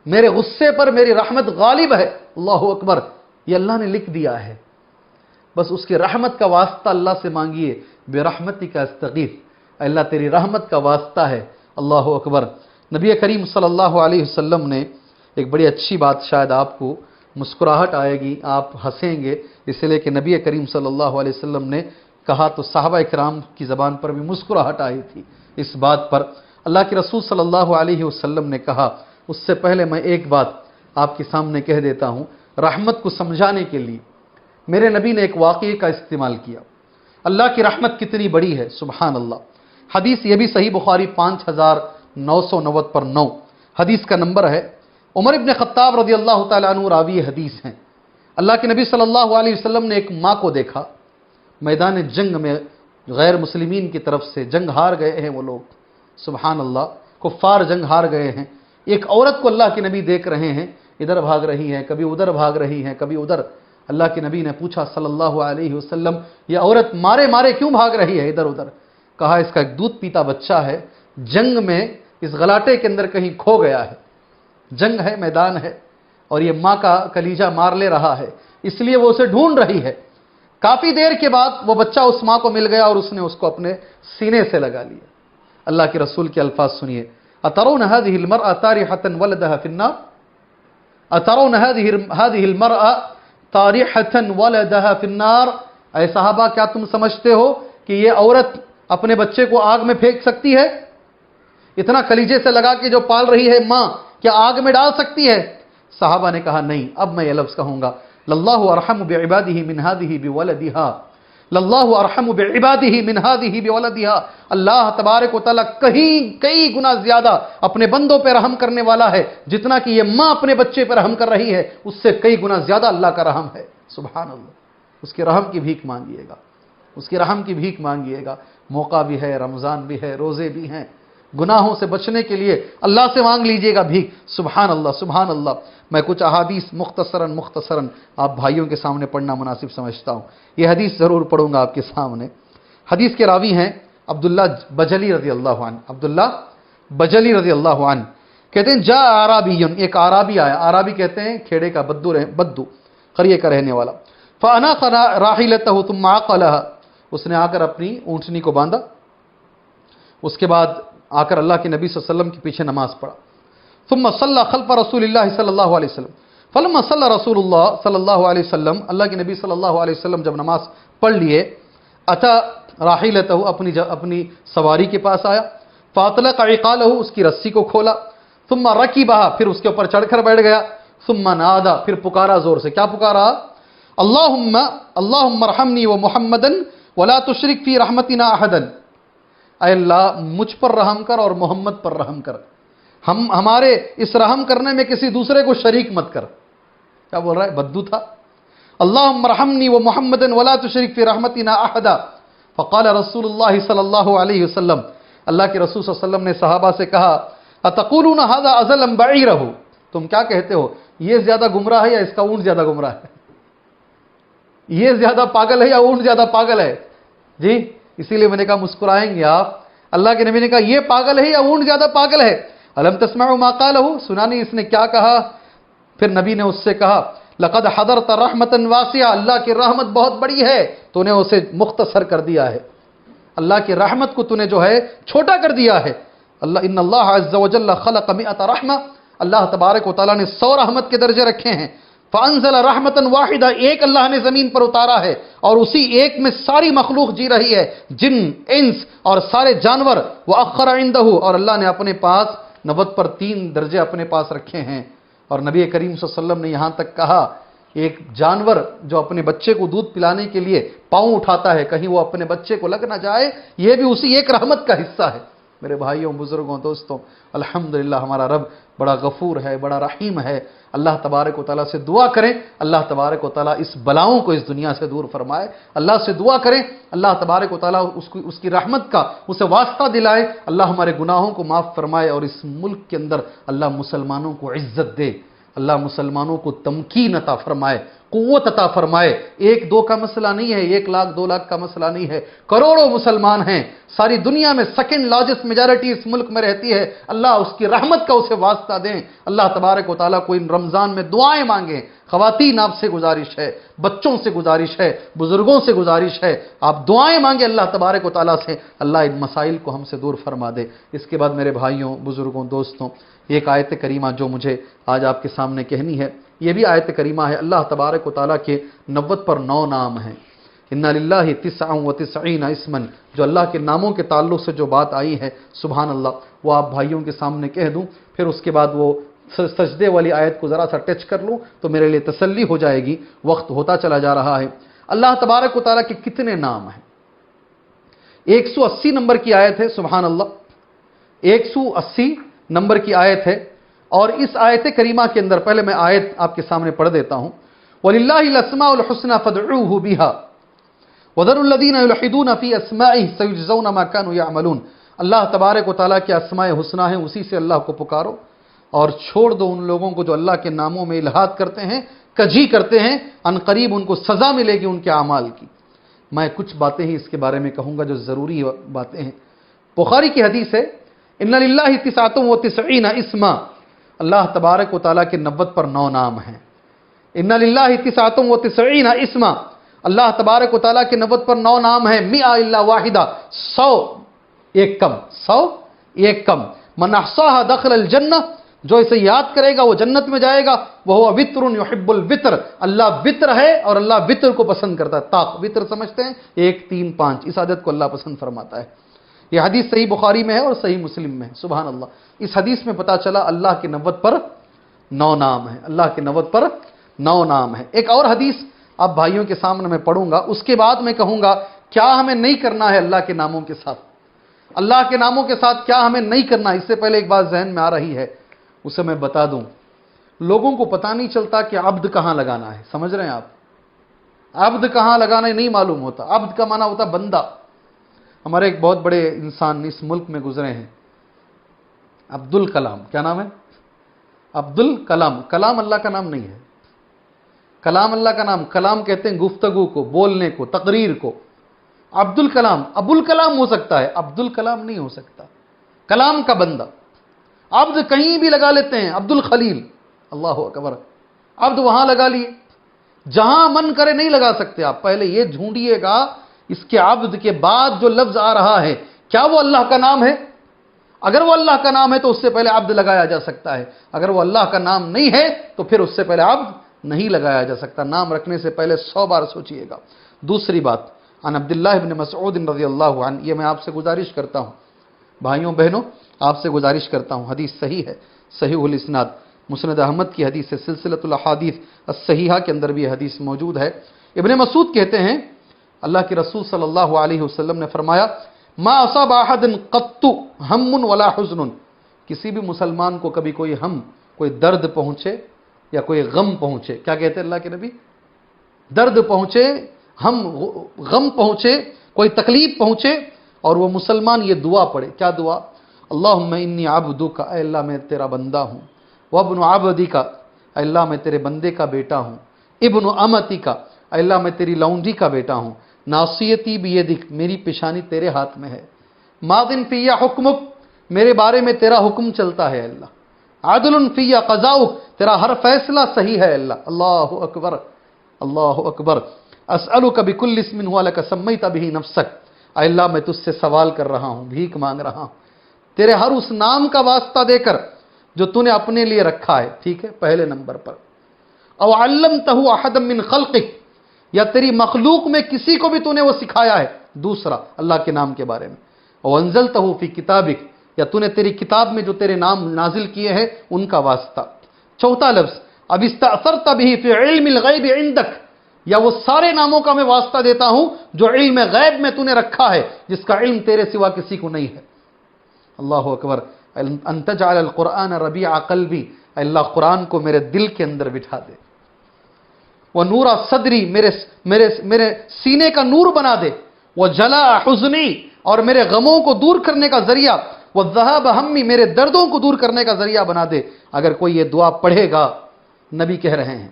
میرے غصے پر میری رحمت غالب ہے، اللہ اکبر۔ یہ اللہ نے لکھ دیا ہے، بس اس کی رحمت کا واسطہ اللہ سے مانگیے، برحمتک استغیث، اللہ تیری رحمت کا واسطہ ہے، اللہ اکبر۔ نبی کریم صلی اللہ علیہ وسلم نے ایک بڑی اچھی بات، شاید آپ کو مسکراہٹ آئے گی، آپ ہنسیں گے، اس لیے کہ نبی کریم صلی اللہ علیہ وسلم نے کہا تو صحابہ کرام کی زبان پر بھی مسکراہٹ آئی تھی اس بات پر۔ اللہ کے رسول صلی اللہ علیہ وسلم نے کہا، اس سے پہلے میں ایک بات آپ کے سامنے کہہ دیتا ہوں، رحمت کو سمجھانے کے لیے میرے نبی نے ایک واقعے کا استعمال کیا، اللہ کی رحمت کتنی بڑی ہے سبحان اللہ۔ حدیث یہ بھی صحیح بخاری 5990 پر 9 حدیث کا نمبر ہے۔ عمر ابن خطاب رضی اللہ تعالیٰ عنہ راوی حدیث ہیں، اللہ کے نبی صلی اللہ علیہ وسلم نے ایک ماں کو دیکھا، میدان جنگ میں غیر مسلمین کی طرف سے جنگ ہار گئے ہیں وہ لوگ سبحان اللہ، کفار جنگ ہار گئے ہیں، ایک عورت کو اللہ کے نبی دیکھ رہے ہیں، ادھر بھاگ رہی ہیں، کبھی ادھر بھاگ رہی ہیں، کبھی ادھر، اللہ کے نبی نے پوچھا صلی اللہ علیہ وسلم یہ عورت مارے مارے کیوں بھاگ رہی ہے ادھر ادھر؟ کہا اس کا ایک دودھ پیتا بچہ ہے، جنگ میں اس غلاٹے کے اندر کہیں کھو گیا ہے، جنگ ہے، میدان ہے، اور یہ ماں کا کلیجہ مار لے رہا ہے، اس لیے وہ اسے ڈھونڈ رہی ہے۔ کافی دیر کے بعد وہ بچہ اس ماں کو مل گیا اور اس نے اس کو اپنے سینے سے لگا لیا۔ اللہ کے رسول کے الفاظ سنیے، اترون هذه المرأة طارحة ولدها في النار، اترون هذه المرأة طارحة ولدها في النار، اے صحابہ کیا تم سمجھتے ہو کہ یہ عورت اپنے بچے کو آگ میں پھینک سکتی ہے؟ اتنا کلیجے سے لگا کے جو پال رہی ہے ماں، کیا آگ میں ڈال سکتی ہے؟ صحابہ نے کہا نہیں۔ اب میں یہ لفظ کہوں گا، للہ ارحم بعباده من هذه بولدها، للہ ارحم بعباده من هذه بولدها، اللہ تبارک و تعالیٰ کئی گنا زیادہ اپنے بندوں پہ رحم کرنے والا ہے، جتنا کہ یہ ماں اپنے بچے پہ رحم کر رہی ہے اس سے کئی گنا زیادہ اللہ کا رحم ہے۔ سبحان اللہ، اس کے رحم کی بھیک مانگیے گا، اس کے رحم کی بھیک مانگیے گا۔ موقع بھی ہے، رمضان بھی ہے، روزے بھی ہیں، گناہوں سے بچنے کے لیے اللہ سے مانگ لیجئے گا بھیک۔ سبحان اللہ سبحان اللہ۔ میں کچھ احادیث مختصراً آپ بھائیوں کے سامنے پڑھنا مناسب سمجھتا ہوں۔ یہ حدیث ضرور پڑھوں گا آپ کے سامنے۔ حدیث کے راوی ہیں عبداللہ بجلی رضی اللہ عنہ، عبداللہ بجلی رضی اللہ عنہ کہتے ہیں جاء اعرابی، ایک اعرابی آیا، اعرابی کہتے ہیں کھیڑے کا بدو قریے کا رہنے والا، فاناخ راحلته ثم عقلها، اس نے آ کر اپنی اونٹنی کو باندھا، اس کے بعد آ کر اللہ کے نبی صلی اللہ علیہ وسلم کے پیچھے نماز پڑھا، ثم صلى خلف رسول اللہ صلی اللہ علیہ وسلم، فلما صلى رسول اللہ صلی اللہ علیہ وسلم، اللہ کے نبی صلی اللہ علیہ وسلم جب نماز پڑھ لیے، اتا راحلته، اپنی سواری کے پاس آیا، فاطلق عقاله، اس کی رسی کو کھولا، ثم رکبها، پھر اس کے اوپر چڑھ کر بیٹھ گیا، ثم نادا، پھر پکارا زور سے، کیا پکارا؟ اللہم ارحمنی و محمدن ولا تشرک فی رحمتنا احدا، اے اللہ مجھ پر رحم کر اور محمد پر رحم کر، ہمارے اس رحم کرنے میں کسی دوسرے کو شریک مت کر۔ کیا بول رہا ہے؟ بدو تھا۔ اللہم ارحمنی و محمدن ولا تشرک فی رحمتنا احدا، فقال رسول اللہ صلی اللہ علیہ وسلم، اللہ کے رسول صلی اللہ علیہ وسلم نے صحابہ سے کہا، اتقولون هذا اضل ام بعیرہ، تم کیا کہتے ہو یہ زیادہ گمراہ ہے یا اس کا اونٹ زیادہ گمراہ ہے؟ یہ زیادہ پاگل ہے یا اونٹ زیادہ پاگل ہے؟ جی اسی لیے میں نے کہا مسکرائیں گے آپ۔ اللہ کے نبی نے کہا یہ پاگل ہے یا اونٹ زیادہ پاگل ہے؟ الم تسمعوا ما قاله، سنا نہیں اس نے کیا کہا؟ پھر نبی نے اس سے کہا لقد حضرت رحمتا واسعہ، اللہ کی رحمت بہت بڑی ہے، تو نے اسے مختصر کر دیا ہے، اللہ کی رحمت کو تو نے جو ہے چھوٹا کر دیا ہے۔ ان اللہ عز وجل خلق 100 رحمہ، اللہ تبارک و تعالیٰ نے 100 رحمت کے درجے رکھے ہیں، فانزل رحمتا واحدہ، ایک اللہ نے زمین پر اتارا ہے اور اسی ایک میں ساری مخلوق جی رہی ہے، جن انس اور سارے جانور، واخر عنده، اور اللہ نے اپنے پاس 90 پر 3 درجے اپنے پاس رکھے ہیں۔ اور نبی کریم صلی اللہ علیہ وسلم نے یہاں تک کہا ایک جانور جو اپنے بچے کو دودھ پلانے کے لیے پاؤں اٹھاتا ہے کہیں وہ اپنے بچے کو لگ نہ جائے، یہ بھی اسی ایک رحمت کا حصہ ہے۔ میرے بھائیوں بزرگوں دوستوں، الحمدللہ ہمارا رب بڑا غفور ہے، بڑا رحیم ہے۔ اللہ تبارک و تعالیٰ سے دعا کریں اللہ تبارک و تعالیٰ اس بلاؤں کو اس دنیا سے دور فرمائے۔ اللہ سے دعا کریں اللہ تبارک و تعالیٰ اس کی رحمت کا اسے واسطہ دلائے، اللہ ہمارے گناہوں کو معاف فرمائے اور اس ملک کے اندر اللہ مسلمانوں کو عزت دے، اللہ مسلمانوں کو تمکین عطا فرمائے، قوت عطا فرمائے۔ 1-2 کا مسئلہ نہیں ہے، 1 لاکھ 2 لاکھ کا مسئلہ نہیں ہے، کروڑوں مسلمان ہیں، ساری دنیا میں سیکنڈ لارجسٹ میجارٹی اس ملک میں رہتی ہے، اللہ اس کی رحمت کا اسے واسطہ دیں۔ اللہ تبارک و تعالیٰ کو ان رمضان میں دعائیں مانگیں۔ خواتین آپ سے گزارش ہے، بچوں سے گزارش ہے، بزرگوں سے گزارش ہے، آپ دعائیں مانگیں اللہ تبارک و تعالیٰ سے، اللہ ان مسائل کو ہم سے دور فرما دے۔ اس کے بعد میرے بھائیوں بزرگوں دوستوں، ایک آیت کریمہ جو مجھے آج آپ کے سامنے کہنی ہے، یہ بھی آیت کریمہ ہے، اللہ تبارک و تعالیٰ کے 90 پر 9 نام ہیں۔ اِنَّ لِلَّهِ 99 اسمًا، جو اللہ کے ناموں کے تعلق سے جو بات آئی ہے سبحان اللہ، وہ آپ بھائیوں کے سامنے کہہ دوں، پھر اس کے بعد وہ سجدے والی آیت کو ذرا سا ٹچ کر لوں تو میرے لیے تسلی ہو جائے گی، وقت ہوتا چلا جا رہا ہے۔ اللہ تبارک و تعالیٰ کے کتنے نام ہیں؟ 180 نمبر کی آیت ہے، سبحان اللہ، 180 نمبر کی آیت ہے، اور اس آیت کریمہ کے اندر پہلے میں آیت آپ کے سامنے پڑھ دیتا ہوں۔ وَلِلَّهِ الْأَسْمَاءُ الْحُسْنَى فَادْعُوهُ بِهَا وَذَرُوا الَّذِينَ يُلْحِدُونَ فِي أَسْمَائِهِ سَيُجْزَوْنَ مَا كَانُوا يَعْمَلُونَ، اللہ تبارک و تعالیٰ کے اسماء حسنہ ہیں، اسی سے اللہ کو پکارو اور چھوڑ دو ان لوگوں کو جو اللہ کے ناموں میں الحاد کرتے ہیں، کجی کرتے ہیں ان قریب ان کو سزا ملے گی ان کے اعمال کی۔ میں کچھ باتیں ہی اس کے بارے میں کہوں گا جو ضروری باتیں ہیں۔ بخاری کی حدیث ہے ان للہ 99 اسما، اللہ تبارک و تعالیٰ کے 90 پر 9 نام ہیں۔ ان للہ 99 اسما، اللہ تبارک و تعالیٰ کے 90 پر 9 نام ہیں۔ 100 الا واحدہ، 100 ایک کم، 100 ایک کم۔ من احصاها دخل الجنہ، جو اسے یاد کرے گا وہ جنت میں جائے گا۔ وہ وتر یحب الوتر، اللہ وتر ہے اور اللہ وتر کو پسند کرتا ہے۔ طاق وتر سمجھتے ہیں 1 3 5، اس عادت کو اللہ پسند فرماتا ہے۔ یہ حدیث صحیح بخاری میں ہے اور صحیح مسلم میں ہے۔ سبحان اللہ، اس حدیث میں پتا چلا اللہ کے 90 پر 9 نام ہیں، اللہ کے 90 پر 9 نام ہیں۔ ایک اور حدیث اب بھائیوں کے سامنے میں پڑھوں گا، اس کے بعد میں کہوں گا کیا ہمیں نہیں کرنا ہے اللہ کے ناموں کے ساتھ، اللہ کے ناموں کے ساتھ کیا ہمیں نہیں کرنا۔ اس سے پہلے ایک بات ذہن میں آ رہی ہے، اسے میں بتا دوں۔ لوگوں کو پتہ نہیں چلتا کہ عبد کہاں لگانا ہے، سمجھ رہے ہیں آپ؟ عبد کہاں لگانا ہے نہیں معلوم ہوتا۔ عبد کا معنی ہوتا بندہ۔ ہمارے ایک بہت بڑے انسان اس ملک میں گزرے ہیں، عبد الکلام، کیا نام ہے؟ عبد الکلام۔ کلام اللہ کا نام نہیں ہے، کلام اللہ کا نام، کلام کہتے ہیں گفتگو کو، بولنے کو، تقریر کو۔ عبد الکلام، ابو الکلام ہو سکتا ہے، عبد الکلام نہیں ہو سکتا، کلام کا بندہ۔ عبد کہیں بھی لگا لیتے ہیں، عبد الخلیل، اللہ اکبر، عبد وہاں لگا لیے، جہاں من کرے نہیں لگا سکتے آپ۔ پہلے یہ ڈھونڈیے گا اس کے عبد کے بعد جو لفظ آ رہا ہے کیا وہ اللہ کا نام ہے؟ اگر وہ اللہ کا نام ہے تو اس سے پہلے عبد لگایا جا سکتا ہے، اگر وہ اللہ کا نام نہیں ہے تو پھر اس سے پہلے عبد نہیں لگایا جا سکتا۔ نام رکھنے سے پہلے 100 بار سوچئے گا۔ دوسری بات، عن عبداللہ بن مسعود رضی اللہ عنہ، یہ میں آپ سے گزارش کرتا ہوں، بھائیوں بہنوں آپ سے گزارش کرتا ہوں، حدیث صحیح ہے، صحیح الاسناد، مسند احمد کی حدیث ہے، سلسلۃ الاحادیث الصحیحہ کے اندر بھی یہ حدیث موجود ہے۔ ابن مسعود کہتے ہیں اللہ کے رسول صلی اللہ علیہ وسلم نے فرمایا ما اصاب احد قط ہم ولا حزن، کسی بھی مسلمان کو کبھی کوئی ہم، کوئی درد پہنچے یا کوئی غم پہنچے، کیا کہتے ہیں اللہ کے نبی؟ درد پہنچے، ہم، غم پہنچے، کوئی تکلیف پہنچے اور وہ مسلمان یہ دعا پڑھے، کیا دعا؟ اللہم انی عبدک، اے اللہ میں تیرا بندہ ہوں، وابن عبدک، اے اللہ میں تیرے بندے کا بیٹا ہوں، ابن امتک، اے اللہ میں تیری لونڈی کا بیٹا ہوں، ناصیتی بیدک، میری پیشانی تیرے ہاتھ میں ہے، ماضٍ فی حکمک، میرے بارے میں تیرا حکم چلتا ہے اللہ، عدل فی قضاؤک، تیرا ہر فیصلہ صحیح ہے اللہ۔ اللہ اکبر، اللہ اکبر۔ اسألک بکل اسم ہوا لک سمیت بہ نفسک، اے اللہ میں تجھ سے سوال کر رہا ہوں، بھیک مانگ رہا ہوں تیرے ہر اس نام کا واسطہ دے کر جو تو نے اپنے لیے رکھا ہے، ٹھیک ہے، پہلے نمبر پر، او علمتہ احدا من خلقک، یا تیری مخلوق میں کسی کو بھی تو نے وہ سکھایا ہے، دوسرا اللہ کے نام کے بارے میں، او انزلتہ فی کتابک، یا تو نے تیری کتاب میں جو تیرے نام نازل کیے ہیں ان کا واسطہ۔ چوتھا لفظ اب استأثرت بہ فی علم الغیب عندک، یا وہ سارے ناموں کا میں واسطہ دیتا ہوں جو علم غیب میں تو نے رکھا ہے، جس کا علم تیرے سوا کسی کو نہیں ہے۔ اللہ اکبر۔ ان تجعل القرآن ربیع قلبی، اے اللہ قرآن کو میرے دل کے اندر بٹھا دے، ونور صدری، میرے سینے کا نور بنا دے، وجلاء حزنی، اور میرے غموں کو دور کرنے کا ذریعہ، وذهاب ہمی، میرے دردوں کو دور کرنے کا ذریعہ بنا دے۔ اگر کوئی یہ دعا پڑھے گا، نبی کہہ رہے ہیں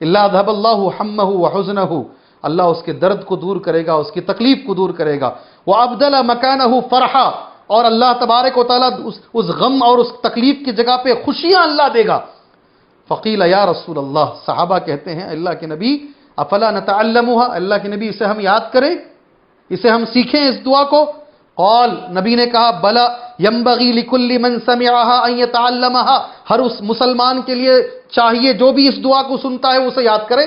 الا ذهب اللہ ہمہ وحزنہ، اللہ اس کے درد کو دور کرے گا، اس کی تکلیف کو دور کرے گا، وابدل مکانہ فرحا، اور اللہ تبارک و تعالیٰ اس غم اور اس تکلیف کی جگہ پہ خوشیاں اللہ دے گا۔ فقیل یا رسول اللہ، صحابہ کہتے ہیں اللہ کے نبی افلا نتعلمها، اللہ کے نبی اسے ہم یاد کریں، اسے ہم سیکھیں اس دعا کو؟ قال، نبی نے کہا بلا ينبغي لكل من سمعها ان يتعلمها، ہر اس مسلمان کے لیے چاہیے جو بھی اس دعا کو سنتا ہے اسے یاد کرے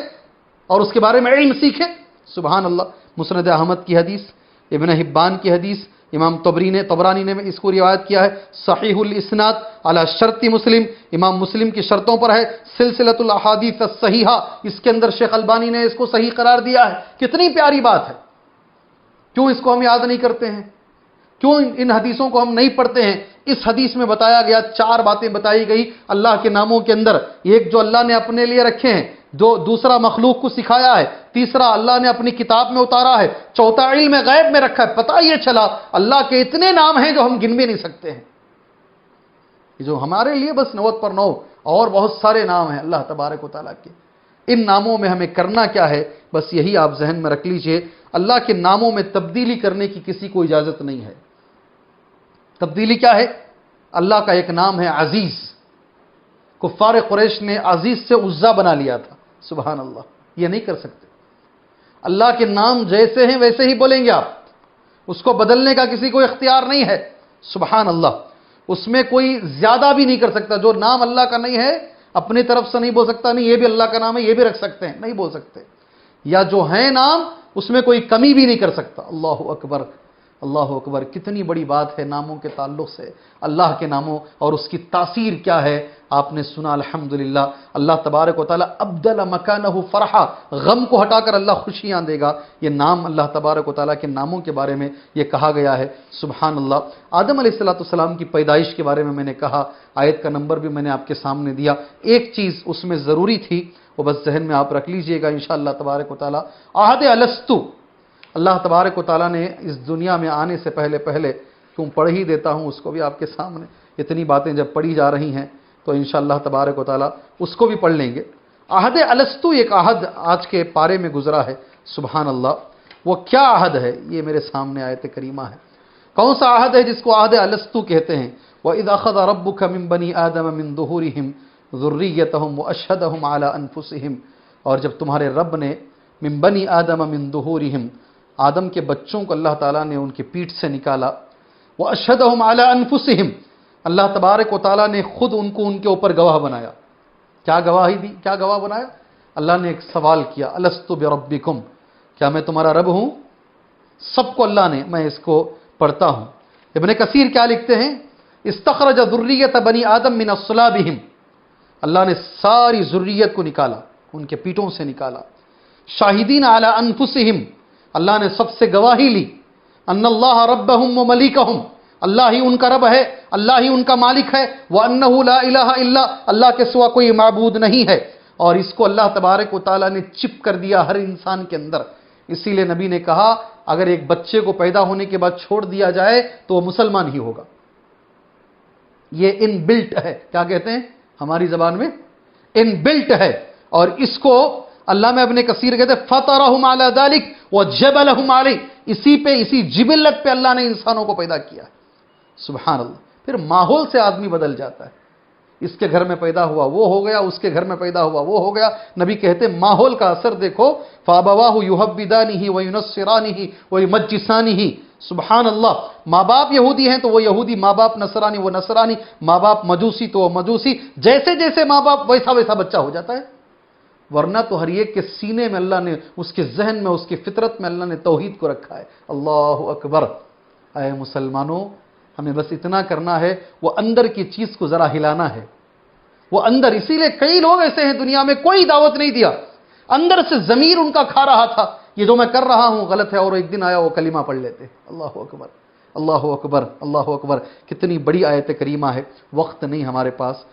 اور اس کے بارے میں علم سیکھے۔ سبحان اللہ۔ مسند احمد کی حدیث، ابن حبان کی حدیث، امام طبرانی نے اس کو روایت کیا ہے، صحیح الاسناد علی شرط مسلم، امام مسلم کی شرطوں پر ہے، سلسلۃ الاحادیث الصحیحہ، اس کے اندر شیخ البانی نے اس کو صحیح قرار دیا ہے۔ کتنی پیاری بات ہے، کیوں اس کو ہم یاد نہیں کرتے ہیں؟ کیوں ان حدیثوں کو ہم نہیں پڑھتے ہیں؟ اس حدیث میں بتایا گیا، 4 باتیں بتائی گئی اللہ کے ناموں کے اندر، ایک جو اللہ نے اپنے لیے رکھے ہیں، دوسرا مخلوق کو سکھایا ہے، تیسرا اللہ نے اپنی کتاب میں اتارا ہے، چوتھا علم غیب میں رکھا ہے۔ پتہ یہ چلا اللہ کے اتنے نام ہیں جو ہم گن بھی نہیں سکتے ہیں، جو ہمارے لیے بس 90 پر 9، اور بہت سارے نام ہیں اللہ تبارک و تعالیٰ کے۔ ان ناموں میں ہمیں کرنا کیا ہے، بس یہی آپ ذہن میں رکھ لیجئے، اللہ کے ناموں میں تبدیلی کرنے کی کسی کو اجازت نہیں ہے۔ تبدیلی کیا ہے؟ اللہ کا ایک نام ہے عزیز، کفار قریش نے عزیز سے عزا بنا لیا تھا، سبحان اللہ، یہ نہیں کر سکتے۔ اللہ کے نام جیسے ہیں ویسے ہی بولیں گے آپ، اس کو بدلنے کا کسی کو اختیار نہیں ہے، سبحان اللہ۔ اس میں کوئی زیادہ بھی نہیں کر سکتا، جو نام اللہ کا نہیں ہے اپنی طرف سے نہیں بول سکتا نہیں یہ بھی اللہ کا نام ہے، یہ بھی رکھ سکتے ہیں، نہیں بول سکتے، یا جو ہے نام اس میں کوئی کمی بھی نہیں کر سکتا۔ اللہ اکبر، اللہ اکبر، کتنی بڑی بات ہے ناموں کے تعلق سے، اللہ کے ناموں اور اس کی تاثیر کیا ہے آپ نے سنا الحمدللہ۔ اللہ تبارک و تعالیٰ ابدل مکانہ فرحا، غم کو ہٹا کر اللہ خوشیاں دے گا، یہ نام اللہ تبارک و تعالیٰ کے ناموں کے بارے میں یہ کہا گیا ہے، سبحان اللہ۔ آدم علیہ السلام کی پیدائش کے بارے میں نے کہا، آیت کا نمبر بھی میں نے آپ کے سامنے دیا۔ ایک چیز اس میں ضروری تھی، وہ بس ذہن میں آپ رکھ لیجئے گا انشاءاللہ تبارک و تعالیٰ، عہد الستو، اللہ تبارک و تعالیٰ نے اس دنیا میں آنے سے پہلے کیوں پڑھ ہی دیتا ہوں اس کو بھی آپ کے سامنے، اتنی باتیں جب پڑھی جا رہی ہیں تو انشاءاللہ تبارک و تعالیٰ اس کو بھی پڑھ لیں گے۔ عہد الستو ایک عہد آج کے پارے میں گزرا ہے، سبحان اللہ۔ وہ کیا عہد ہے؟ یہ میرے سامنے آیت کریمہ ہے۔ کون سا عہد ہے جس کو عہد الستو کہتے ہیں؟ وَإِذْ أَخَذَ رَبُّكَ مِنْ بَنِي آدَمَ مِنْ ظُهُورِهِمْ ذُرِّيَّتَهُمْ وَأَشْهَدَهُمْ عَلَىٰ أَنفُسِهِمْ، اور جب تمہارے رب نے من بنی آدم من ظہورہم، آدم کے بچوں کو اللہ تعالیٰ نے ان کی پیٹھ سے نکالا، وَأَشْهَدَهُمْ عَلَىٰ أَنفُسِهِمْ، اللہ تبارک و تعالیٰ نے خود ان کو ان کے اوپر گواہ بنایا۔ کیا گواہی دی؟ کیا گواہ بنایا؟ اللہ نے ایک سوال کیا، الست بربکم، کیا میں تمہارا رب ہوں؟ سب کو اللہ نے، میں اس کو پڑھتا ہوں۔ ابن کثیر کیا لکھتے ہیں؟ استخرج ذریت بنی آدم من اصلابہم، اللہ نے ساری ذریت کو نکالا، ان کے پیٹوں سے نکالا۔ شاہدین علی انفسہم، اللہ نے سب سے گواہی لی، ان اللہ ربہم و ملیکہم، اللہ ہی ان کا رب ہے، اللہ ہی ان کا مالک ہے، وَأَنَّهُ لَا إِلَٰهَ إِلَّا، اللہ کے سوا کوئی معبود نہیں ہے۔ اور اس کو اللہ تبارک و تعالیٰ نے چپ کر دیا ہر انسان کے اندر۔ اسی لیے نبی نے کہا اگر ایک بچے کو پیدا ہونے کے بعد چھوڑ دیا جائے تو وہ مسلمان ہی ہوگا، یہ ان بلٹ ہے، کیا کہتے ہیں ہماری زبان میں؟ ان بلٹ ہے۔ اور اس کو اللہ میں ابن کثیر کہتے ہیں فَطَرَهُمْ عَلَى ذَلِكَ وَجَبَلَهُمْ عَلَيْهِ، اسی جبلت پہ اللہ نے انسانوں کو پیدا کیا، سبحان اللہ۔ پھر ماحول سے آدمی بدل جاتا ہے، اس کے گھر میں پیدا ہوا وہ ہو گیا، اس کے گھر میں پیدا ہوا وہ ہو گیا۔ نبی کہتے ہیں ماحول کا اثر دیکھو، فَأَبَوَاهُ يُحَوِّدَانِهِ وَيُنَصِّرَانِهِ وَيُمَجِّسَانِهِ، سبحان اللہ۔ ماں باپ یہودی ہیں تو وہ یہودی، ماں باپ نصرانی وہ نصرانی، ماں باپ مجوسی تو وہ مجوسی، جیسے جیسے ماں باپ ویسا ویسا بچہ ہو جاتا ہے۔ ورنہ تو ہر ایک کے سینے میں اللہ نے، اس کے ذہن میں، اس کی فطرت میں اللہ نے توحید کو رکھا ہے۔ اللہ اکبر۔ اے مسلمانوں، ہمیں بس اتنا کرنا ہے، وہ اندر کی چیز کو ذرا ہلانا ہے، وہ اندر۔ اسی لیے کئی لوگ ایسے ہیں دنیا میں کوئی دعوت نہیں دیا، اندر سے ضمیر ان کا کھا رہا تھا یہ جو میں کر رہا ہوں غلط ہے، اور ایک دن آیا وہ کلمہ پڑھ لیتے۔ اللہ اکبر، اللہ اکبر، اللہ اکبر۔ کتنی بڑی آیت کریمہ ہے۔ وقت نہیں ہمارے پاس،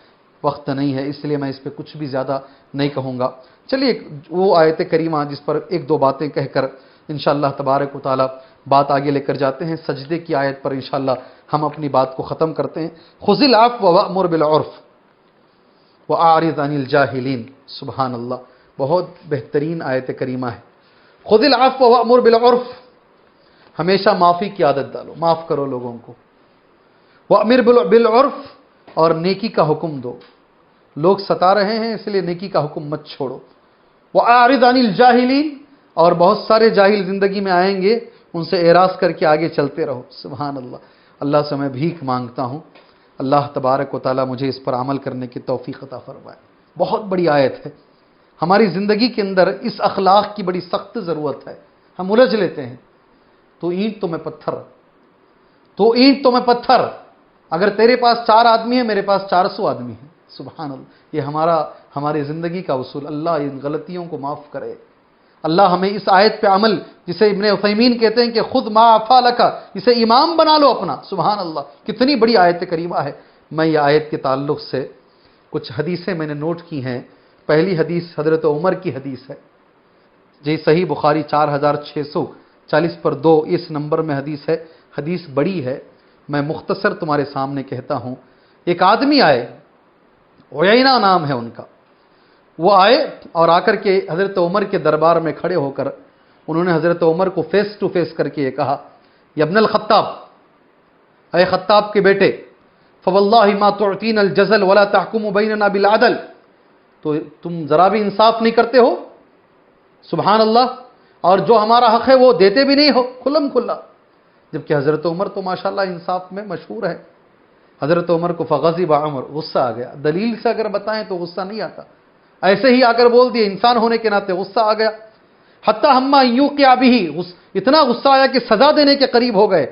وقت نہیں ہے، اس لیے میں اس پہ کچھ بھی زیادہ نہیں کہوں گا۔ چلیے وہ آیت کریمہ جس پر ایک دو باتیں کہہ کر انشاءاللہ تبارک و تعالی بات آگے لے کر جاتے ہیں۔ سجدے کی آیت پر انشاءاللہ ہم اپنی بات کو ختم کرتے ہیں۔ خذ العفو وأمر بالعرف وأعرض عن الجاہلین، سبحان اللہ، بہت بہترین آیت کریمہ ہے۔ خذ العفو وأمر بالعرف، ہمیشہ معافی کی عادت ڈالو، معاف کرو لوگوں کو۔ وأمر بالعرف، اور نیکی کا حکم دو، لوگ ستا رہے ہیں اس لیے نیکی کا حکم مت چھوڑو۔ وأعرض عن الجاہلین، اور بہت سارے جاہل زندگی میں آئیں گے، ان سے اعراض کر کے آگے چلتے رہو، سبحان اللہ۔ اللہ سے میں بھیک مانگتا ہوں، اللہ تبارک و تعالیٰ مجھے اس پر عمل کرنے کی توفیق عطا فرمائے۔ بہت بڑی آیت ہے، ہماری زندگی کے اندر اس اخلاق کی بڑی سخت ضرورت ہے۔ ہم الجھ لیتے ہیں، تو اینٹ تو میں پتھر، تو اینٹ تو میں پتھر، اگر تیرے پاس 4 آدمی ہیں میرے پاس 400 آدمی ہیں، سبحان اللہ۔ یہ ہماری زندگی کا اصول۔ اللہ ان غلطیوں کو معاف کرے، اللہ ہمیں اس آیت پہ عمل، جسے ابن عثیمین کہتے ہیں کہ خود ما عفا لک، اسے امام بنا لو اپنا، سبحان اللہ۔ کتنی بڑی آیت کریمہ ہے۔ میں یہ آیت کے تعلق سے کچھ حدیثیں میں نے نوٹ کی ہیں۔ پہلی حدیث حضرت عمر کی حدیث ہے جی، صحیح بخاری 4640/2 اس نمبر میں حدیث ہے۔ حدیث بڑی ہے، میں مختصر تمہارے سامنے کہتا ہوں۔ ایک آدمی آئے، عیینہ نام ہے ان کا، وہ آئے اور آ کر کے حضرت عمر کے دربار میں کھڑے ہو کر انہوں نے حضرت عمر کو فیس ٹو فیس کر کے یہ کہا، یا ابن الخطاب، اے خطاب کے بیٹے، فواللہ ما تعطین الجزل ولا تحکم بیننا بالعدل، تو تم ذرا بھی انصاف نہیں کرتے ہو، سبحان اللہ، اور جو ہمارا حق ہے وہ دیتے بھی نہیں ہو کھلم کھلا. جبکہ حضرت عمر تو ماشاءاللہ انصاف میں مشہور ہے. حضرت عمر کو فغضب عمر، غصہ آ گیا. دلیل سے اگر بتائیں تو غصہ نہیں آتا، ایسے ہی اگر بول دیے انسان ہونے کے ناطے غصہ آ گیا. حتی ہما یوقع بہ، اتنا غصہ آیا کہ سزا دینے کے قریب ہو گئے.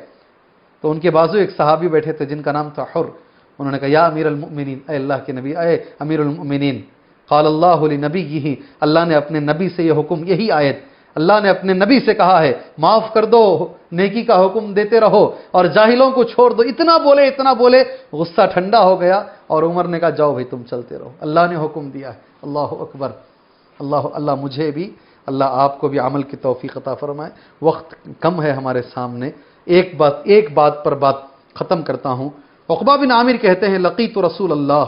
تو ان کے بازو ایک صحابی بیٹھے تھے جن کا نام تھا حر. انہوں نے کہا یا امیر المؤمنین، اے اللہ کے نبی، اے امیر المؤمنین، قال اللہ لنبیہ، اللہ نے اپنے نبی سے یہ حکم، یہی آیت اللہ نے اپنے نبی سے کہا ہے، معاف کر دو، نیکی کا حکم دیتے رہو اور جاہلوں کو چھوڑ دو. اتنا بولے غصہ ٹھنڈا ہو گیا اور عمر نے کہا جاؤ بھائی تم چلتے رہو، اللہ نے حکم دیا ہے. اللہ اکبر. اللہ مجھے بھی، اللہ آپ کو بھی عمل کی توفیق عطا فرمائے. وقت کم ہے ہمارے سامنے، ایک بات پر بات ختم کرتا ہوں. عقبہ بن عامر کہتے ہیں لقیت رسول اللہ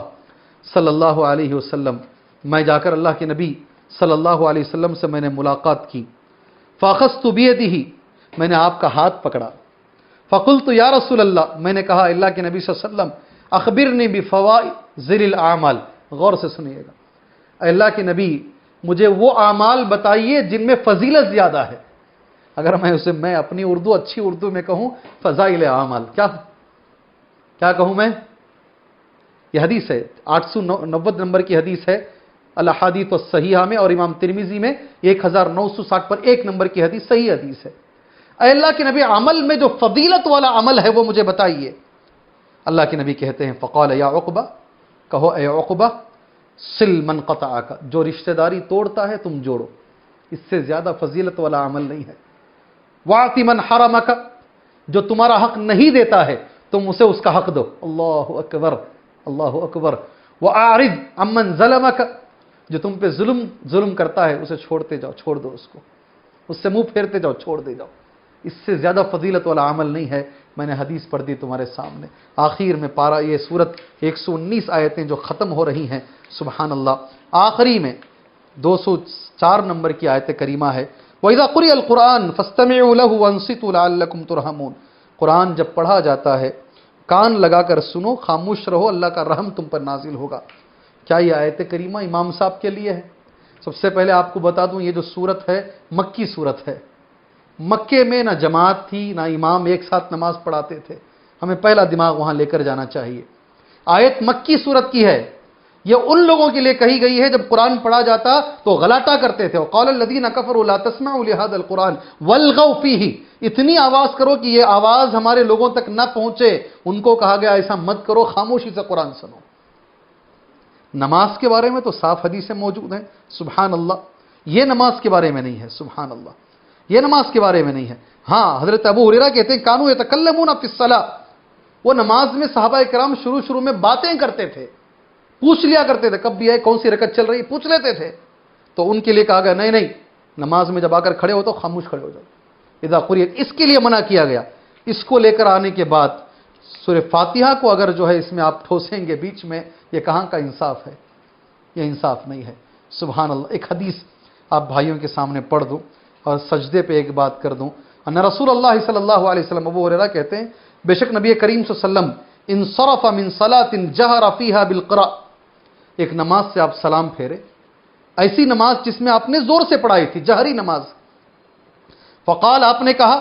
صلی اللہ علیہ وسلم، میں جا کر اللہ کے نبی صلی اللہ علیہ وسلم سے میں نے ملاقات کی. فاخذت بیدہ، میں نے آپ کا ہاتھ پکڑا. فقلت یا رسول اللہ، میں نے کہا اللہ کے نبی صلی اللہ علیہ وسلم اخبرنی بفضائل الاعمال، غور سے سنیے گا، اے اللہ کے نبی مجھے وہ اعمال بتائیے جن میں فضیلت زیادہ ہے. اگر میں اپنی اچھی اردو میں کہوں فضائل اعمال، کیا کہوں میں؟ یہ حدیث ہے 890 نمبر کی حدیث ہے الاحادیث الصحیحہ میں، اور امام ترمذی میں 1960 پر 1 نمبر کی حدیث، صحیح حدیث ہے. اے اللہ کے نبی عمل میں جو فضیلت والا عمل ہے وہ مجھے بتائیے. اللہ کے نبی کہتے ہیں فقال یا عقبہ، کہو اے عقبہ، سل من قطعک، جو رشتہ داری توڑتا ہے تم جوڑو، اس سے زیادہ فضیلت والا عمل نہیں ہے. واعط من حرمک، جو تمہارا حق نہیں دیتا ہے تم اسے اس کا حق دو. اللہ اکبر، اللہ اکبر. واعرض عمن ظلمک، جو تم پہ ظلم کرتا ہے اسے چھوڑتے جاؤ، چھوڑ دو اس کو، اس سے منہ پھیرتے جاؤ، چھوڑ دے جاؤ. اس سے زیادہ فضیلت والا عمل نہیں ہے. میں نے حدیث پڑھ دی تمہارے سامنے. آخر میں پارا یہ سورت 119 آیتیں جو ختم ہو رہی ہیں، سبحان اللہ. آخری میں 204 نمبر کی آیت کریمہ ہے وَإِذَا قُرِئَ الْقُرْآنُ فَاسْتَمِعُوا لَهُ وَانصِتُوا لَعَلَّكُمْ تُرْحَمُونَ. قرآن جب پڑھا جاتا ہے کان لگا کر سنو، خاموش رہو، اللہ کا رحم تم پر نازل ہوگا. کیا یہ آیت کریمہ امام صاحب کے لیے ہے؟ سب سے پہلے آپ کو بتا دوں یہ جو سورت ہے مکی سورت ہے. مکے میں نہ جماعت تھی نہ امام ایک ساتھ نماز پڑھاتے تھے. ہمیں پہلا دماغ وہاں لے کر جانا چاہیے. آیت مکی سورت کی ہے. یہ ان لوگوں کے لیے کہی گئی ہے جب قرآن پڑھا جاتا تو غلاٹا کرتے تھے. وقال الذین کفروا لا تسمعوا لهذا القرآن والغوا فیہ، اتنی آواز کرو کہ یہ آواز ہمارے لوگوں تک نہ پہنچے. ان کو کہا گیا ایسا مت کرو، خاموشی سے قرآن سنو. نماز کے بارے میں تو صاف حدیثیں موجود ہیں، سبحان اللہ. یہ نماز کے بارے میں نہیں ہے، سبحان اللہ، یہ نماز کے بارے میں نہیں ہے. ہاں حضرت ابو ہریرہ کہتے ہیں کانوا یتکلمون فی الصلاۃ، وہ نماز میں صحابہ کرام شروع میں باتیں کرتے تھے، پوچھ لیا کرتے تھے کب بھی ہے، کون سی رکعت چل رہی، پوچھ لیتے تھے. تو ان کے لیے کہا گیا نہیں، نماز میں جب آ کر کھڑے ہو تو خاموش کھڑے ہو جاؤ. اذا قرئت، اس کے لیے منع کیا گیا. اس کو لے کر آنے کے بعد سورہ فاتحہ کو اگر جو ہے اس میں آپ ٹھوسیں گے بیچ میں، یہ کہاں کا انصاف ہے؟ یہ انصاف نہیں ہے. سبحان اللہ. ایک حدیث آپ بھائیوں کے سامنے پڑھ دوں اور سجدے پہ ایک بات کر دوں. ان رسول اللہ صلی اللہ علیہ وسلم، ابو ہریرہ کہتے ہیں بے شک نبی کریم صلی اللہ علیہ وسلم انصرف من صلاۃ جہر فیہا بالقراء، ایک نماز سے آپ سلام پھیرے، ایسی نماز جس میں آپ نے زور سے پڑھائی تھی، جہری نماز. فقال، آپ نے کہا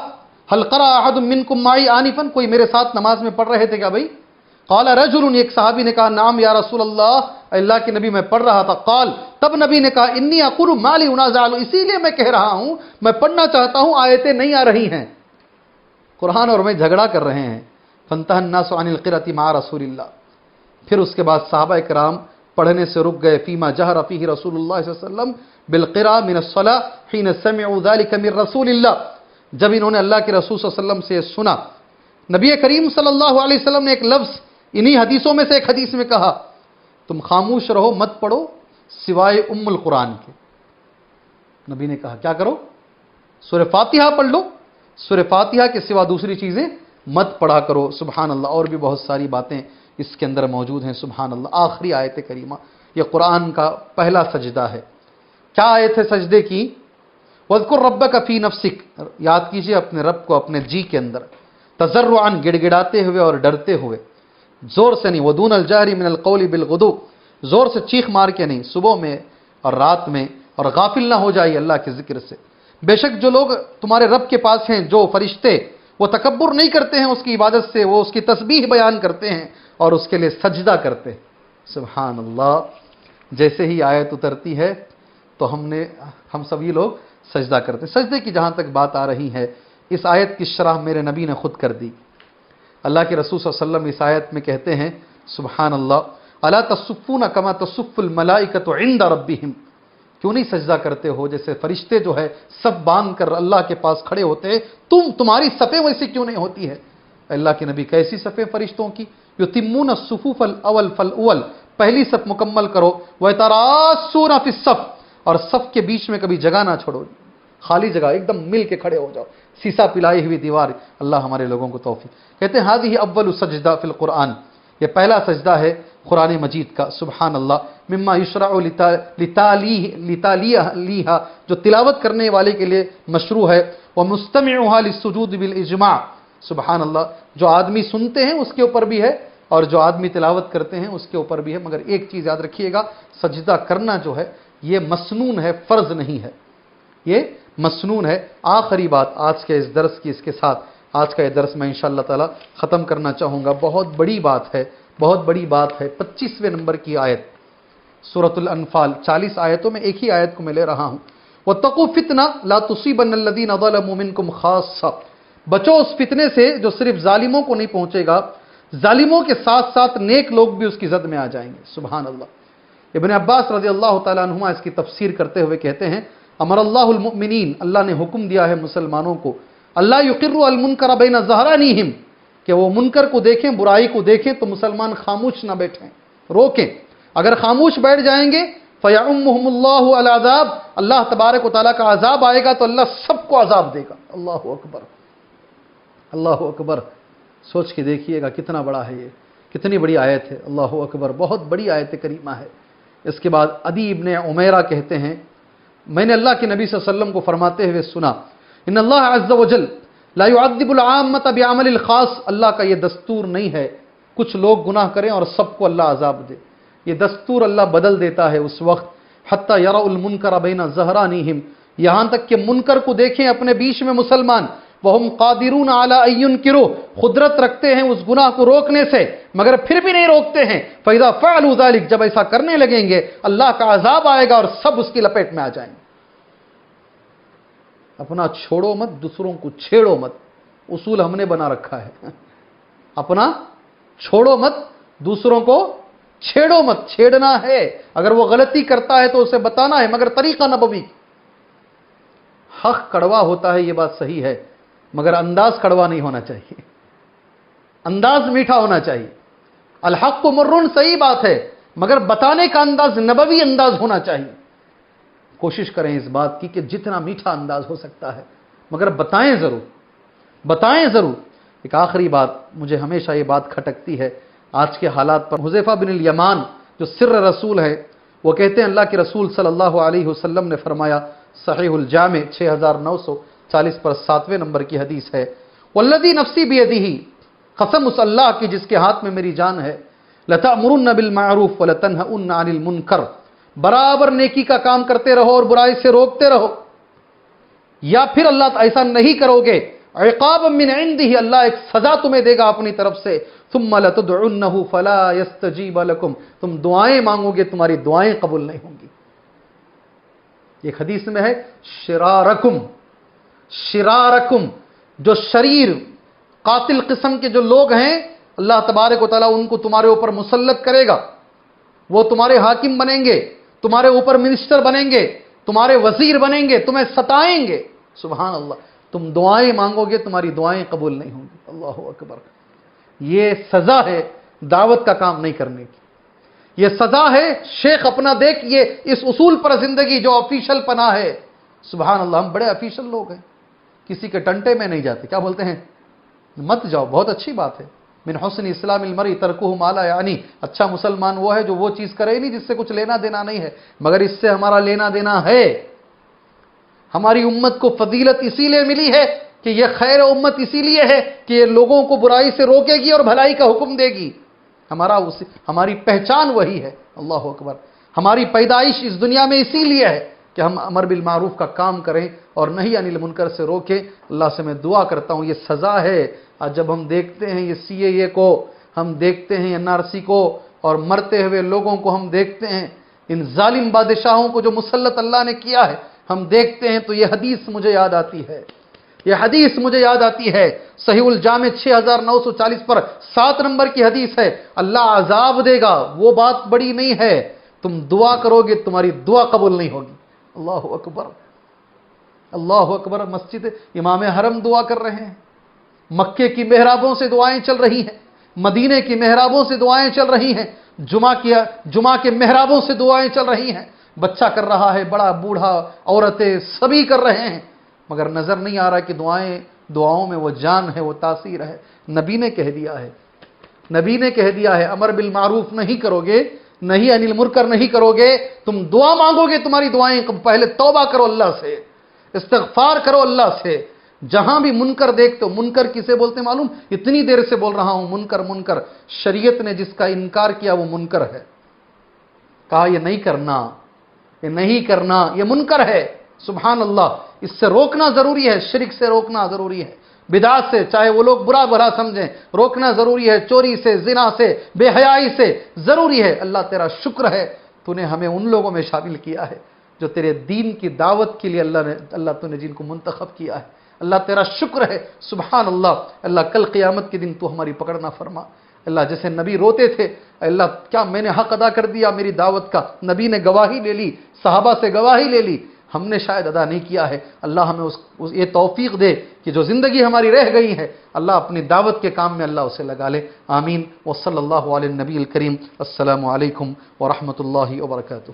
هل قرأ احد منکم معی آنفا، کوئی میرے ساتھ نماز میں پڑھ رہے تھے کیا بھائی؟ قال رجل، ایک صحابی نے کہا نعم یا رسول اللہ، اللہ کے نبی میں پڑھ رہا تھا. قال، تب نبی نے کہا انی اقول ما لی انازع، اسی لیے میں کہہ رہا ہوں، میں پڑھنا چاہتا ہوں، آیتیں نہیں آ رہی ہیں، قرآن اور میں جھگڑا کر رہے ہیں. فانتهى الناس عن القراءة مع رسول اللہ، پھر اس کے بعد صحابہ کرام پڑھنے سے رک گئے. فیما جہر فیہ رسول اللہ صلی اللہ علیہ وسلم بالقراءة من الصلاة حين سمعوا ذلك من رسول اللہ، جب انہوں نے اللہ کے رسول صلی اللہ علیہ وسلم سے سنا. نبی کریم صلی اللہ علیہ وسلم نے ایک لفظ انہی حدیثوں میں سے ایک حدیث میں کہا، تم خاموش رہو، مت پڑھو سوائے ام القرآن کے. نبی نے کہا کیا کرو؟ سورہ فاتحہ پڑھ لو، سورہ فاتحہ کے سوا دوسری چیزیں مت پڑھا کرو. سبحان اللہ. اور بھی بہت ساری باتیں اس کے اندر موجود ہیں. سبحان اللہ. آخری آیت کریمہ یہ قرآن کا پہلا سجدہ ہے۔ کیا آیت ہے سجدے کی؟ وَاذْكُرْ رَبَّكَ فِي نَفْسِكَ، یاد کیجئے اپنے رب کو اپنے جی کے اندر، تضرعاً گڑ گڑاتے ہوئے اور ڈرتے ہوئے، زور سے نہیں، وَدُونَ الْجَهْرِ مِنَ الْقَوْلِ بِالْغُدُوِّ، زور سے چیخ مار کے نہیں، صبح میں اور رات میں، اور غافل نہ ہو جائیے اللہ کے ذکر سے۔ بے شک جو لوگ تمہارے رب کے پاس ہیں، جو فرشتے، وہ تکبر نہیں کرتے ہیں اس کی عبادت سے، وہ اس کی تسبیح بیان کرتے ہیں اور اس کے لیے سجدہ کرتے ہیں۔ سبحان اللہ۔ جیسے ہی آیت اترتی ہے تو ہم سبھی لوگ سجدہ کرتے ہیں۔ سجدے کی جہاں تک بات آ رہی ہے، اس آیت کی شرح میرے نبی نے خود کر دی۔ اللہ کے رسول صلی اللہ علیہ وسلم اس آیت میں کہتے ہیں سبحان اللہ، الا تصفون کما تصف الملائکۃ عند ربہم، کیوں نہیں سجدہ کرتے ہو جیسے فرشتے جو ہے صف باندھ کر اللہ کے پاس کھڑے ہوتے ہیں، تمہاری صفیں ویسی کیوں نہیں ہوتی ہے؟ اللہ کے نبی کیسی صفیں فرشتوں کی؟ یتمون الصفوف الاول فالاول، پہلی صف مکمل کرو، ویتراسون فی الصف، اور صف کے بیچ میں کبھی جگہ نہ چھوڑو، خالی جگہ ایک دم مل کے کھڑے ہو جاؤ، سیسا پلائی ہوئی دیوار۔ اللہ ہمارے لوگوں کو توفیق۔ کہتے ہیں ہذہ اول سجدہ فی القرآن، یہ پہلا سجدہ ہے قرآن مجید کا۔ سبحان اللہ۔ مما یشرع لتالیہا، جو تلاوت کرنے والے کے لیے مشروع ہے، ومستمعها للسجود بالاجماع، سبحان اللہ، جو آدمی سنتے ہیں اس کے اوپر بھی ہے اور جو آدمی تلاوت کرتے ہیں اس کے اوپر بھی ہے، مگر ایک چیز یاد رکھیے گا، سجدہ کرنا جو ہے یہ مسنون ہے، فرض نہیں ہے، یہ مسنون ہے۔ آخری بات آج کے اس درس کی، اس کے ساتھ آج کا یہ درس میں انشاءاللہ تعالی ختم کرنا چاہوں گا۔ بہت بڑی بات ہے، بہت بڑی بات ہے۔ 25ویں نمبر کی آیت سورۃ الانفال، 40 آیتوں میں ایک ہی آیت کو میں لے رہا ہوں۔ وَاتَّقُوا فِتْنَةً لَا تُصِيبَنَّ الَّذِينَ ظَلَمُوا مِنكُمْ خَاصَّةً، بچو اس فتنے سے جو صرف ظالموں کو نہیں پہنچے گا، ظالموں کے ساتھ ساتھ نیک لوگ بھی اس کی زد میں آ جائیں گے۔ سبحان اللہ۔ ابن عباس رضی اللہ تعالیٰ عنہما اس کی تفسیر کرتے ہوئے کہتے ہیں امر اللہ المؤمنین، اللہ نے حکم دیا ہے مسلمانوں کو، اللہ یقروا المنکر بین ظہرانیہم، کہ وہ منکر کو دیکھیں، برائی کو دیکھیں تو مسلمان خاموش نہ بیٹھیں، روکیں۔ اگر خاموش بیٹھ جائیں گے فیعمہم اللہ العذاب، اللہ تبارک و تعالیٰ کا عذاب آئے گا تو اللہ سب کو عذاب دے گا۔ اللہ اکبر، اللہ اکبر۔ سوچ کے دیکھیے گا کتنا بڑا ہے یہ، کتنی بڑی آیت ہے۔ اللہ اکبر، بہت بڑی آیت کریمہ ہے۔ اس کے بعد عدی ابن عمیرہ کہتے ہیں میں نے اللہ کے نبی صلی اللہ علیہ وسلم کو فرماتے ہوئے سنا، ان اللہ عز وجل لا يعذب العامة بعمل الخاص، اللہ کا یہ دستور نہیں ہے کچھ لوگ گناہ کریں اور سب کو اللہ عذاب دے، یہ دستور اللہ بدل دیتا ہے اس وقت حتی یروا المنکر بین ظہرانیہم، یہاں تک کہ منکر کو دیکھیں اپنے بیچ میں مسلمان، وہم قادرون علی ان ینکروا، قدرت رکھتے ہیں اس گناہ کو روکنے سے مگر پھر بھی نہیں روکتے ہیں، فاذا فعلوا ذلک، جب ایسا کرنے لگیں گے اللہ کا عذاب آئے گا اور سب اس کی لپیٹ میں آ جائیں گے۔ اپنا چھوڑو مت، دوسروں کو چھیڑو مت، اصول ہم نے بنا رکھا ہے، اپنا چھوڑو مت، دوسروں کو چھیڑو مت، چھیڑنا ہے، اگر وہ غلطی کرتا ہے تو اسے بتانا ہے، مگر طریقہ نبوی۔ حق کڑوا ہوتا ہے، یہ بات صحیح ہے، مگر انداز کڑوا نہیں ہونا چاہیے، انداز میٹھا ہونا چاہیے۔ الحق مرن، صحیح بات ہے، مگر بتانے کا انداز نبوی انداز ہونا چاہیے۔ کوشش کریں اس بات کی کہ جتنا میٹھا انداز ہو سکتا ہے، مگر بتائیں ضرور، بتائیں ضرور۔ ایک آخری بات، مجھے ہمیشہ یہ بات کھٹکتی ہے آج کے حالات پر۔ حذیفہ بن الیمان جو سر رسول ہے، وہ کہتے ہیں اللہ کے رسول صلی اللہ علیہ وسلم نے فرمایا، صحیح الجامع 6940 پر 7ویں نمبر کی حدیث ہے، والذی نفسی بیدہ، قسم اس اللہ کی جس کے ہاتھ میں میری جان ہے، لتأمرن بالمعروف ولتنہؤن عن المنکر، برابر نیکی کا کام کرتے رہو اور برائی سے روکتے رہو، یا پھر اللہ ایسا نہیں کرو گے عقابا من عنده، اللہ ایک سزا تمہیں دے گا اپنی طرف سے، ثم لتدعنہ فلا یستجیب لکم، تم دعائیں مانگو گے تمہاری دعائیں قبول نہیں ہوں گی۔ ایک حدیث میں ہے شرارکم، شرارکم، جو شریر قاتل قسم کے جو لوگ ہیں اللہ تبارک و تعالیٰ ان کو تمہارے اوپر مسلط کرے گا، وہ تمہارے حاکم بنیں گے، تمہارے اوپر منسٹر بنیں گے، تمہارے وزیر بنیں گے، تمہیں ستائیں گے۔ سبحان اللہ، تم دعائیں مانگو گے تمہاری دعائیں قبول نہیں ہوں گی۔ اللہ اکبر، یہ سزا ہے دعوت کا کام نہیں کرنے کی، یہ سزا ہے شیخ اپنا دیکھ، یہ اس اصول پر زندگی جو آفیشل پناہ ہے۔ سبحان اللہ، ہم بڑے آفیشل لوگ ہیں، کسی کے ٹنٹے میں نہیں جاتے، کیا بولتے ہیں، مت جاؤ، بہت اچھی بات ہے، من حسن اسلام المرء ترکہ ما لا یعنی، اچھا مسلمان وہ ہے جو وہ چیز کرے نہیں جس سے کچھ لینا دینا نہیں ہے، مگر اس سے ہمارا لینا دینا ہے۔ ہماری امت کو فضیلت اسی لیے ملی ہے کہ یہ خیر امت اسی لیے ہے کہ یہ لوگوں کو برائی سے روکے گی اور بھلائی کا حکم دے گی۔ ہماری پہچان وہی ہے۔ اللہ اکبر۔ ہماری پیدائش اس دنیا میں اسی لیے ہے کہ ہم امر بالمعروف کا کام کریں اور نہی عن المنکر سے روکیں۔ اللہ سے میں دعا کرتا ہوں، یہ سزا ہے۔ آج جب ہم دیکھتے ہیں یہ CAA کو، ہم دیکھتے ہیں NRC کو، اور مرتے ہوئے لوگوں کو ہم دیکھتے ہیں، ان ظالم بادشاہوں کو جو مسلط اللہ نے کیا ہے ہم دیکھتے ہیں، تو یہ حدیث مجھے یاد آتی ہے۔ یہ حدیث مجھے یاد آتی ہے، صحیح الجامع 6940 پر 7 نمبر کی حدیث ہے، اللہ عذاب دے گا، وہ بات بڑی نہیں ہے، تم دعا کرو گے تمہاری دعا قبول نہیں ہوگی۔ اللہ اکبر، اللہ اکبر۔ مسجد امام حرم دعا کر رہے ہیں، مکے کی محرابوں سے دعائیں چل رہی ہیں، مدینے کی محرابوں سے دعائیں چل رہی ہیں، جمعہ کے محرابوں سے دعائیں چل رہی ہیں، بچہ کر رہا ہے، بڑا بوڑھا عورتیں سبھی کر رہے ہیں، مگر نظر نہیں آ رہا کہ دعاؤں میں وہ جان ہے، وہ تاثیر ہے۔ نبی نے کہہ دیا ہے، نبی نے کہہ دیا ہے، امر بالمعروف نہیں کرو گے، نہی عن المنکر نہیں کرو گے، تم دعا مانگو گے، تمہاری دعائیں پہلے توبہ کرو اللہ سے، استغفار کرو اللہ سے۔ جہاں بھی منکر دیکھتے ہو، منکر کسے بولتے معلوم؟ اتنی دیر سے بول رہا ہوں منکر منکر، شریعت نے جس کا انکار کیا وہ منکر ہے، کہا یہ نہیں کرنا، یہ نہیں کرنا، یہ منکر ہے۔ سبحان اللہ، اس سے روکنا ضروری ہے، شرک سے روکنا ضروری ہے، بدعات سے چاہے وہ لوگ برا بھلا سمجھیں، روکنا ضروری ہے، چوری سے، زنا سے، بے حیائی سے ضروری ہے۔ اللہ تیرا شکر ہے، تو نے ہمیں ان لوگوں میں شامل کیا ہے جو تیرے دین کی دعوت کے لیے اللہ تو نے جن کو منتخب کیا ہے۔ اللہ تیرا شکر ہے، سبحان اللہ۔ اللہ کل قیامت کے دن تو ہماری پکڑ نہ فرما۔ اللہ جیسے نبی روتے تھے، اللہ کیا میں نے حق ادا کر دیا میری دعوت کا؟ نبی نے گواہی لے لی، صحابہ سے گواہی لے لی، ہم نے شاید ادا نہیں کیا ہے۔ اللہ ہمیں یہ توفیق دے کہ جو زندگی ہماری رہ گئی ہے اللہ اپنی دعوت کے کام میں اللہ اسے لگا لے۔ آمین۔ وصلی اللہ علی النبی الکریم۔ السلام علیکم ورحمۃ اللہ وبرکاتہ۔